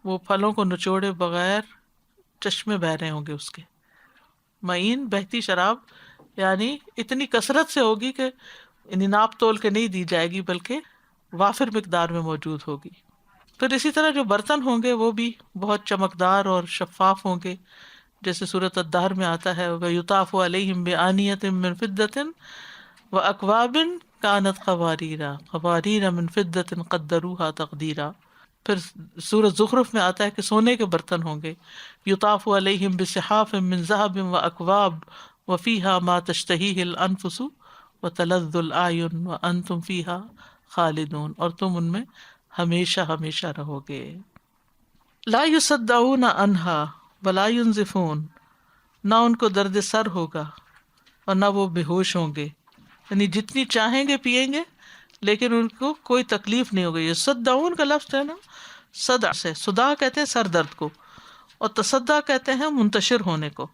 وہ پھلوں کو نچوڑے بغیر چشمے بہ رہے ہوں گے اس کے. معین بہتی شراب یعنی اتنی کثرت سے ہوگی کہ یعنی ناپ تول کے نہیں دی جائے گی، بلکہ وافر مقدار میں موجود ہوگی. پھر اسی طرح جو برتن ہوں گے وہ بھی بہت چمکدار اور شفاف ہوں گے، جیسے سورۃ الدہر میں آتا ہے وَيُطَافُ عَلَيْهِمْ بِآنِيَةٍ مِّن فِضَّةٍ وَأَكْوَابٍ كَانَتْ قَوَارِيرَ قَوَارِيرَ مِن فِضَّةٍ قَدَّرُوهَا تَقْدِيرًا. پھر سورۃ زخرف میں آتا ہے کہ سونے کے برتن ہوں گے. یطاف علیہم بصحاف من ذہب واکواب وفیہا ما تشتہیہ الانفس وتلذ الاعین وانتم فیہا خالدون، اور تم ان میں ہمیشہ ہمیشہ رہو گے. لا یصدعون عنہا ولا ینزفون، نہ ان کو درد سر ہوگا اور نہ وہ بے ہوش ہوں گے، یعنی جتنی چاہیں گے پیئیں گے لیکن ان کو کوئی تکلیف نہیں ہوگی. یصدعون کا لفظ ہے نا صدع سے، صداع کہتے ہیں سر درد کو، اور تصدع کہتے ہیں منتشر ہونے کو.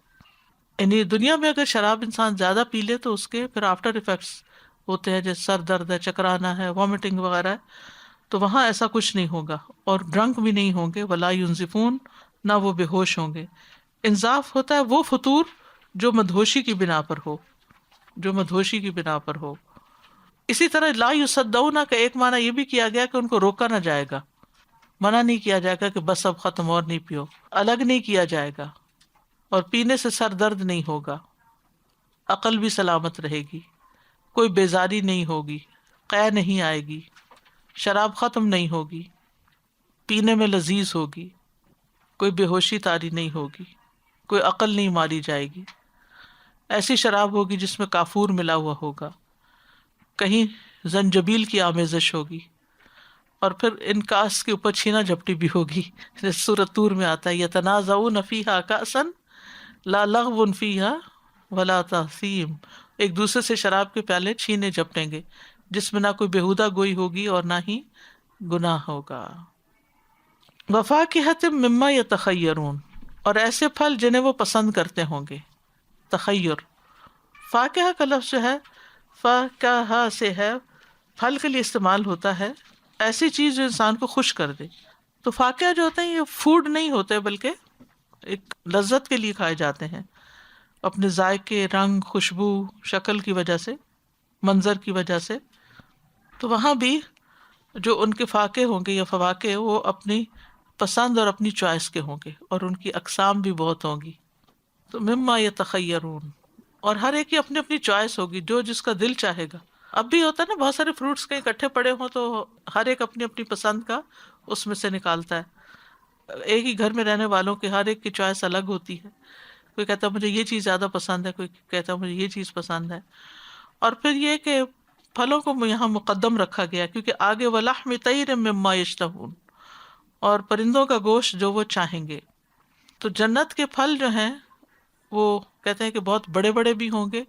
یعنی دنیا میں اگر شراب انسان زیادہ پی لے تو اس کے پھر آفٹر ایفیکٹس ہوتے ہیں، جیسے سر درد ہے، چکرانا ہے، وامٹنگ وغیرہ ہے. تو وہاں ایسا کچھ نہیں ہوگا، اور ڈرنک بھی نہیں ہوں گے. ولا ینزفون، نہ وہ بے ہوش ہوں گے. انزاف ہوتا ہے وہ فطور جو مدہوشی کی بنا پر ہو، جو مدہوشی کی بنا پر ہو. اسی طرح لا یصدعون کا ایک معنی یہ بھی کیا گیا کہ ان کو روکا نہ جائے گا، منع نہیں کیا جائے گا کہ بس اب ختم اور نہیں پیو، الگ نہیں کیا جائے گا، اور پینے سے سر درد نہیں ہوگا، عقل بھی سلامت رہے گی، کوئی بیزاری نہیں ہوگی، قے نہیں آئے گی، شراب ختم نہیں ہوگی، پینے میں لذیذ ہوگی، کوئی بے ہوشی طاری نہیں ہوگی، کوئی عقل نہیں ماری جائے گی. ایسی شراب ہوگی جس میں کافور ملا ہوا ہوگا، کہیں زنجبیل کی آمیزش ہوگی، اور پھر ان کاس کے اوپر چھینا جھپٹی بھی ہوگی. سورۃ طور میں آتا ہے یتنازعون فیہا کأسا لا لغو فیہا ولا تأثیم، ایک دوسرے سے شراب کے پیالے چھینے جھپٹیں گے جس میں نہ کوئی بےہودہ گوئی ہوگی اور نہ ہی گناہ ہوگا. وفاکہۃ مما یتخیرون، اور ایسے پھل جنہیں وہ پسند کرتے ہوں گے. تخیر، فاکہہ کا لفظ جو ہے فاکہہ سے ہے، پھل کے لیے استعمال ہوتا ہے، ایسی چیز جو انسان کو خوش کر دے. تو فاکہہ جو ہوتے ہیں یہ فوڈ نہیں ہوتے بلکہ ایک لذت کے لیے کھائے جاتے ہیں، اپنے ذائقے، رنگ، خوشبو، شکل کی وجہ سے، منظر کی وجہ سے. تو وہاں بھی جو ان کے فاکے ہوں گے یا فواکے وہ اپنی پسند اور اپنی چوائس کے ہوں گے، اور ان کی اقسام بھی بہت ہوں گی. تو مما یتخیرون، اور ہر ایک کی اپنی اپنی چوائس ہوگی، جو جس کا دل چاہے گا. اب بھی ہوتا ہے نا بہت سارے فروٹس کہیں اکٹھے پڑے ہوں تو ہر ایک اپنی اپنی پسند کا اس میں سے نکالتا ہے. ایک ہی گھر میں رہنے والوں کے ہر ایک کی چوائس الگ ہوتی ہے، کوئی کہتا ہے مجھے یہ چیز زیادہ پسند ہے، کوئی کہتا ہے مجھے یہ چیز پسند ہے. اور پھر یہ کہ پھلوں کو یہاں مقدم رکھا گیا کیونکہ آگے وَلَحْمِ طَيْرٍ مِّمَّا يَشْتَهُونَ، اور پرندوں کا گوشت جو وہ چاہیں گے. تو جنت کے پھل جو ہیں وہ کہتے ہیں کہ بہت بڑے بڑے بھی ہوں گے،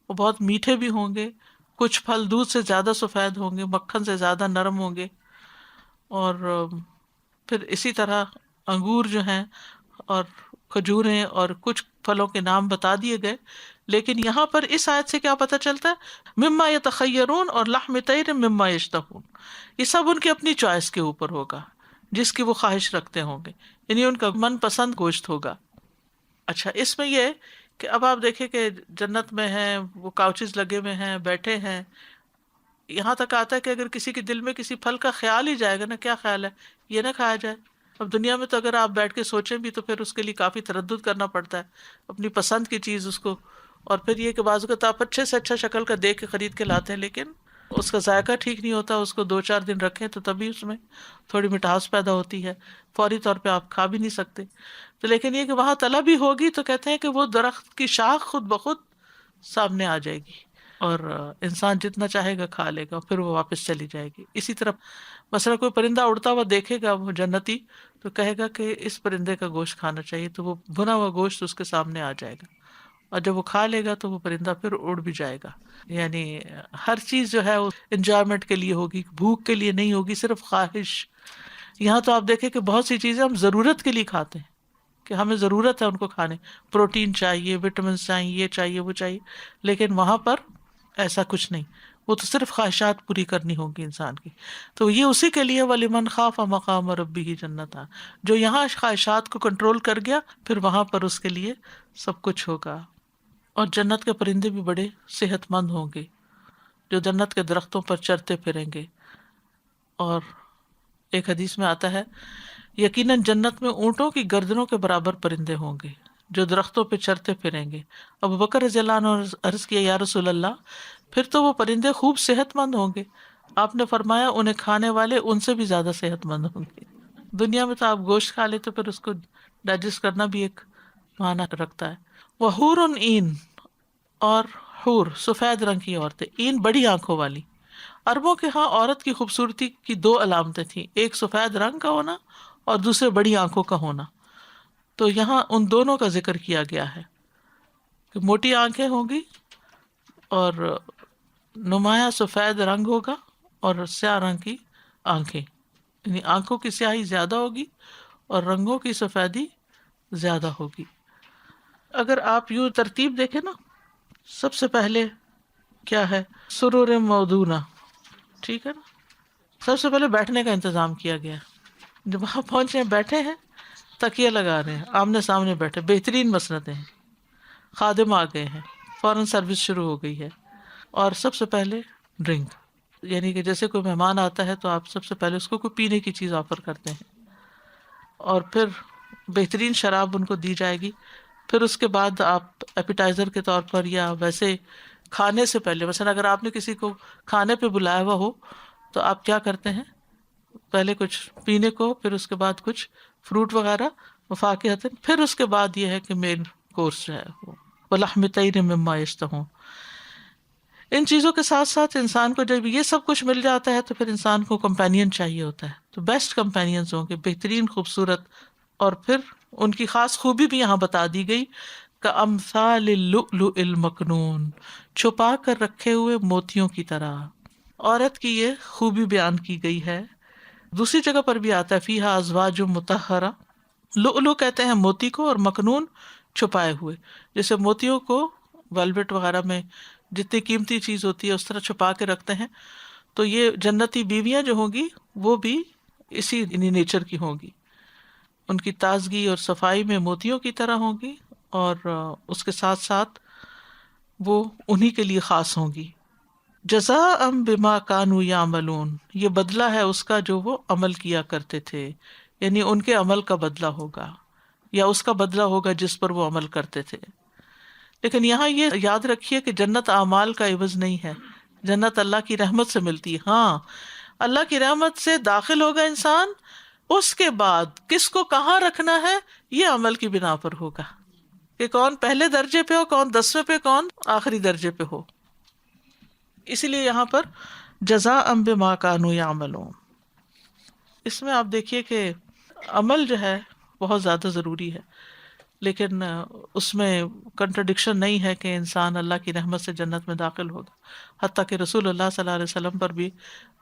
وہ بہت میٹھے بھی ہوں گے. کچھ پھل دودھ سے زیادہ سفید ہوں گے، مکھن سے زیادہ نرم ہوں گے. اور پھر اسی طرح انگور جو ہیں اور کھجوریں اور کچھ پھلوں کے نام بتا دیے گئے. لیکن یہاں پر اس آیت سے کیا پتہ چلتا ہے؟ مما یتخیرون اور لحم طیر مما یشتہون، یہ سب ان کی اپنی چوائس کے اوپر ہوگا جس کی وہ خواہش رکھتے ہوں گے، یعنی ان کا من پسند گوشت ہوگا. اچھا، اس میں یہ کہ اب آپ دیکھیں کہ جنت میں ہیں، وہ کاؤچز لگے ہوئے ہیں، بیٹھے ہیں، یہاں تک آتا ہے کہ اگر کسی کے دل میں کسی پھل کا خیال ہی جائے گا نا، کیا خیال ہے یہ نہ کھایا جائے. اب دنیا میں تو اگر آپ بیٹھ کے سوچیں بھی تو پھر اس کے لیے کافی تردد کرنا پڑتا ہے، اپنی پسند کی چیز اس کو. اور پھر یہ کہ بعض اوقات آپ اچھے سے اچھا شکل کا دیکھ کے خرید کے لاتے ہیں، لیکن اس کا ذائقہ ٹھیک نہیں ہوتا، اس کو 2-4 دن رکھیں تو تبھی اس میں تھوڑی مٹھاس پیدا ہوتی ہے، فوری طور پہ آپ کھا بھی نہیں سکتے. تو لیکن یہ کہ وہاں طلب بھی ہوگی تو کہتے ہیں کہ وہ درخت کی شاخ خود بخود سامنے آ جائے گی، اور انسان جتنا چاہے گا کھا لے گا، پھر وہ واپس چلی جائے گی. اسی طرح مثلا کوئی پرندہ اڑتا ہوا دیکھے گا وہ جنتی، تو کہے گا کہ اس پرندے کا گوشت کھانا چاہیے، تو وہ بھنا ہوا گوشت اس کے سامنے آ جائے گا، اور جب وہ کھا لے گا تو وہ پرندہ پھر اڑ بھی جائے گا. یعنی ہر چیز جو ہے وہ انجوائمنٹ کے لیے ہوگی، بھوک کے لیے نہیں ہوگی، صرف خواہش. یہاں تو آپ دیکھیں کہ بہت سی چیزیں ہم ضرورت کے لیے کھاتے ہیں، کہ ہمیں ضرورت ہے ان کو کھانے، پروٹین چاہیے، وٹامنس چاہیے، یہ چاہیے وہ چاہیے، لیکن وہاں پر ایسا کچھ نہیں، وہ تو صرف خواہشات پوری کرنی ہوگی انسان کی. تو یہ اسی کے لیے وَلِمَنْ خَافَ مَقَامَ رَبِّهِ جنتان، جو یہاں خواہشات کو کنٹرول کر گیا پھر وہاں پر اس کے لیے سب کچھ ہوگا. اور جنت کے پرندے بھی بڑے صحت مند ہوں گے جو جنت کے درختوں پر چرتے پھریں گے. اور ایک حدیث میں آتا ہے یقیناً جنت میں اونٹوں کی گردنوں کے برابر پرندے ہوں گے جو درختوں پہ چرتے پھریں گے. ابو بکر رضی اللہ عنہ نے عرض کیا یا رسول اللہ، پھر تو وہ پرندے خوب صحت مند ہوں گے. آپ نے فرمایا انہیں کھانے والے ان سے بھی زیادہ صحت مند ہوں گے. دنیا میں تو آپ گوشت کھا لیتے پھر اس کو ڈائجسٹ کرنا بھی ایک معنی رکھتا ہے. وحور عین، اور حور سفید رنگ کی عورتیں، عین بڑی آنکھوں والی. عربوں کے ہاں عورت کی خوبصورتی کی 2 علامتیں تھیں، ایک سفید رنگ کا ہونا اور دوسرے بڑی آنکھوں کا ہونا. تو یہاں ان دونوں کا ذکر کیا گیا ہے کہ موٹی آنکھیں ہوں گی اور نمایاں سفید رنگ ہوگا اور سیاہ رنگ کی آنکھیں، یعنی آنکھوں کی سیاہی زیادہ ہوگی اور رنگوں کی سفیدی زیادہ ہوگی. اگر آپ یوں ترتیب دیکھیں نا، سب سے پہلے کیا ہے، سرور موضونہ، ٹھیک ہے نا، سب سے پہلے بیٹھنے کا انتظام کیا گیا. جب وہاں پہنچے بیٹھے ہیں، تکیے لگا رہے ہیں، آمنے سامنے بیٹھے، بہترین مسندیں ہیں، خادم آ گئے ہیں، فوراً سروس شروع ہو گئی ہے. اور سب سے پہلے ڈرنک، یعنی کہ جیسے کوئی مہمان آتا ہے تو آپ سب سے پہلے اس کو کوئی پینے کی چیز آفر کرتے ہیں، اور پھر بہترین شراب ان کو دی جائے گی. پھر اس کے بعد آپ ایپیٹائزر کے طور پر یا ویسے کھانے سے پہلے، مثلا اگر آپ نے کسی کو کھانے پہ بلایا ہوا ہو تو آپ کیا کرتے ہیں، پہلے کچھ پینے کو، پھر اس کے بعد کچھ فروٹ وغیرہ وفاقیتاً، پھر اس کے بعد یہ ہے کہ مین کورس جو ہے وہ وَلَحْمِ طَيْرٍ مِّمَّا يَشْتَهُونَ. ان چیزوں کے ساتھ ساتھ انسان کو جب یہ سب کچھ مل جاتا ہے تو پھر انسان کو کمپینین چاہیے ہوتا ہے. تو بیسٹ کمپینینز ہوں گے، بہترین خوبصورت. اور پھر ان کی خاص خوبی بھی یہاں بتا دی گئی، کأمثال اللؤلؤ المکنون، چھپا کر رکھے ہوئے موتیوں کی طرح. عورت کی یہ خوبی بیان کی گئی ہے. دوسری جگہ پر بھی آتا ہے فیہا ازواج مطہرہ. لؤلؤ کہتے ہیں موتی کو، اور مکنون چھپائے ہوئے، جیسے موتیوں کو ویلویٹ وغیرہ میں جتنی قیمتی چیز ہوتی ہے اس طرح چھپا کے رکھتے ہیں. تو یہ جنتی بیویاں جو ہوں گی وہ بھی اسی نیچر کی ہوں گی، ان کی تازگی اور صفائی میں موتیوں کی طرح ہوں گی، اور اس کے ساتھ ساتھ وہ انہی کے لیے خاص ہوں گی. جزاء بما کانوا یعملون، یہ بدلہ ہے اس کا جو وہ عمل کیا کرتے تھے، یعنی ان کے عمل کا بدلہ ہوگا یا اس کا بدلہ ہوگا جس پر وہ عمل کرتے تھے. لیکن یہاں یہ یاد رکھیے کہ جنت اعمال کا عوض نہیں ہے، جنت اللہ کی رحمت سے ملتی ہے. ہاں اللہ کی رحمت سے داخل ہوگا انسان، اس کے بعد کس کو کہاں رکھنا ہے یہ عمل کی بنا پر ہوگا، کہ کون پہلے درجے پہ ہو، کون 10ویں پہ، کون آخری درجے پہ ہو. اسی لیے یہاں پر جزاء بما کانوا یعملون. اس میں آپ دیکھیے کہ عمل جو ہے بہت زیادہ ضروری ہے، لیکن اس میں کنٹرڈکشن نہیں ہے کہ انسان اللہ کی رحمت سے جنت میں داخل ہوگا. حتیٰ کہ رسول اللہ صلی اللہ علیہ وسلم پر بھی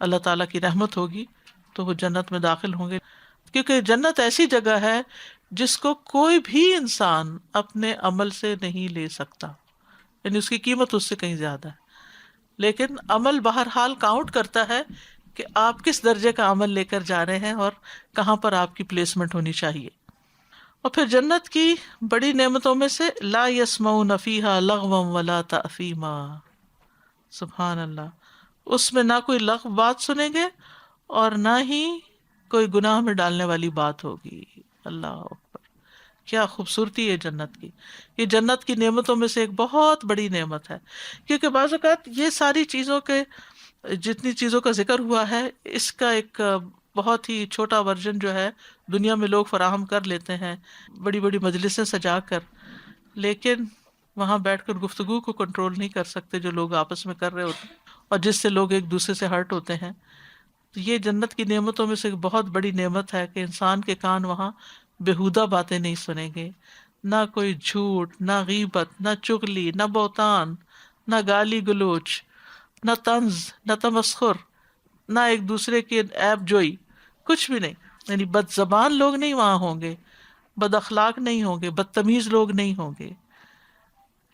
اللہ تعالیٰ کی رحمت ہوگی تو وہ جنت میں داخل ہوں گے، کیونکہ جنت ایسی جگہ ہے جس کو کوئی بھی انسان اپنے عمل سے نہیں لے سکتا، یعنی اس کی قیمت اس سے کہیں زیادہ ہے. لیکن عمل بہرحال کاؤنٹ کرتا ہے کہ آپ کس درجے کا عمل لے کر جا رہے ہیں اور کہاں پر آپ کی پلیسمنٹ ہونی چاہیے. اور پھر جنت کی بڑی نعمتوں میں سے لا یسمعون فیہا لغوا ولا تأثیما، سبحان اللہ، اس میں نہ کوئی لغو بات سنیں گے اور نہ ہی کوئی گناہ میں ڈالنے والی بات ہوگی. اللہ اکبر، کیا خوبصورتی ہے جنت کی. یہ جنت کی نعمتوں میں سے ایک بہت بڑی نعمت ہے، کیونکہ بعض اوقات یہ ساری چیزوں کے، جتنی چیزوں کا ذکر ہوا ہے، اس کا ایک بہت ہی چھوٹا ورژن جو ہے دنیا میں لوگ فراہم کر لیتے ہیں بڑی بڑی مجلسیں سجا کر، لیکن وہاں بیٹھ کر گفتگو کو کنٹرول نہیں کر سکتے جو لوگ آپس میں کر رہے ہوتے ہیں، اور جس سے لوگ ایک دوسرے سے ہرٹ ہوتے ہیں. تو یہ جنت کی نعمتوں میں سے ایک بہت بڑی نعمت ہے کہ انسان کے کان وہاں بےہودہ باتیں نہیں سنیں گے، نہ کوئی جھوٹ، نہ غیبت، نہ چغلی، نہ بہتان، نہ گالی گلوچ، نہ طنز، نہ تمسخر، نہ ایک دوسرے کی عیب جوئی، کچھ بھی نہیں. یعنی بد زبان لوگ نہیں وہاں ہوں گے، بد اخلاق نہیں ہوں گے، بدتمیز لوگ نہیں ہوں گے،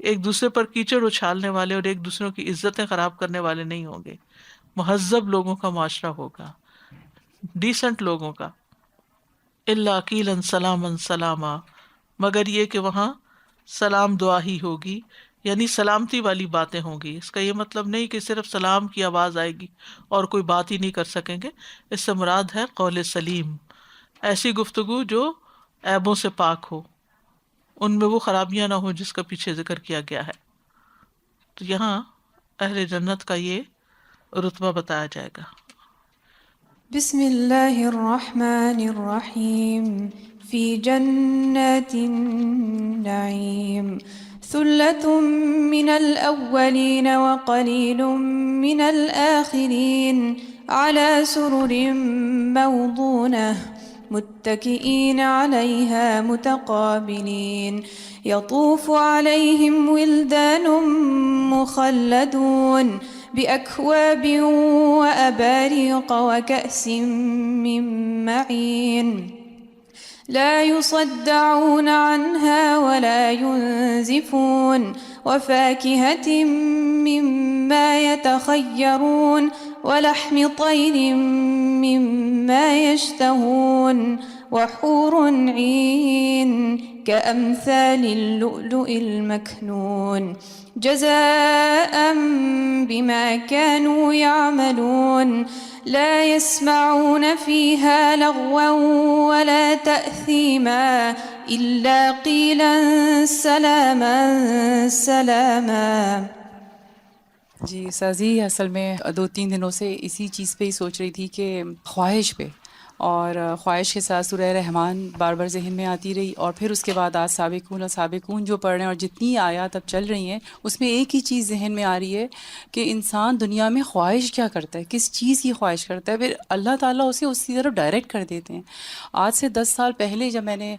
ایک دوسرے پر کیچڑ اچھالنے والے اور ایک دوسروں کی عزتیں خراب کرنے والے نہیں ہوں گے. مہذب لوگوں کا معاشرہ ہوگا، ڈیسنٹ لوگوں کا. الا قیلا سلاما سلاما، مگر یہ کہ وہاں سلام دعا ہی ہوگی، یعنی سلامتی والی باتیں ہوں گی. اس کا یہ مطلب نہیں کہ صرف سلام کی آواز آئے گی اور کوئی بات ہی نہیں کر سکیں گے. اس سے مراد ہے قول سلیم، ایسی گفتگو جو عیبوں سے پاک ہو، ان میں وہ خرابیاں نہ ہو جس کا پیچھے ذکر کیا گیا ہے. تو یہاں اہل جنت کا یہ رتبہ بتایا جائے گا.
بسم اللہ الرحمن الرحیم فی جنات النعیم ثلة من الأولین وقلیل من الآخرین على سرر موضونة متكئين عليها متقابلين يطوف عليهم ولدان مخلدون بأكواب وأباريق وكأس من معين لا يصدعون عنها ولا ينزفون وفاكهة مما يتخيرون ولحم طير مما يشتهون وحور عين كأمثال اللؤلؤ المكنون جزاء بما كانوا يعملون لا يسمعون فيها لغوا ولا تأثيما إلا قيلا سلاما سلاما.
جی سازی، اصل میں 2-3 دنوں سے اسی چیز پہ ہی سوچ رہی تھی کہ خواہش پہ، اور خواہش کے ساتھ سورہ رحمان بار بار ذہن میں آتی رہی، اور پھر اس کے بعد آج سابقون اور سابقون جو پڑھ رہے ہیں، اور جتنی آیات اب چل رہی ہیں اس میں ایک ہی چیز ذہن میں آ رہی ہے کہ انسان دنیا میں خواہش کیا کرتا ہے، کس چیز کی خواہش کرتا ہے، پھر اللہ تعالیٰ اسے اس کی طرف ڈائریکٹ کر دیتے ہیں. آج سے 10 سال پہلے جب میں نے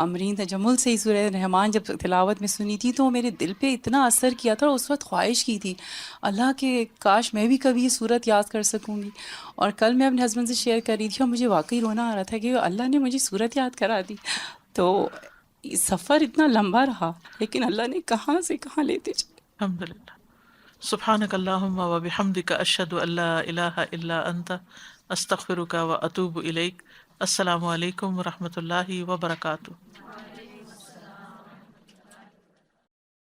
امرین تجمل سے سورہ رحمان جب تلاوت میں سنی تھی تو میرے دل پہ اتنا اثر کیا تھا، اور اس وقت خواہش کی تھی اللہ کے کاش میں بھی کبھی یہ صورت یاد کر سکوں گی. اور کل میں اپنے ہسبینڈ سے شیئر کر رہی تھی اور مجھے واقعی رونا آ رہا تھا کہ اللہ نے مجھے صورت یاد کرا دی. تو سفر اتنا لمبا رہا لیکن اللہ نے کہاں سے کہاں لیتے چلے.
الحمدللہ. سبحانک اللہم و بحمدک اشہد ان لا الہ الا انت استغفرک و اتوب الیک. السلام علیکم و رحمۃ اللہ وبرکاتہ.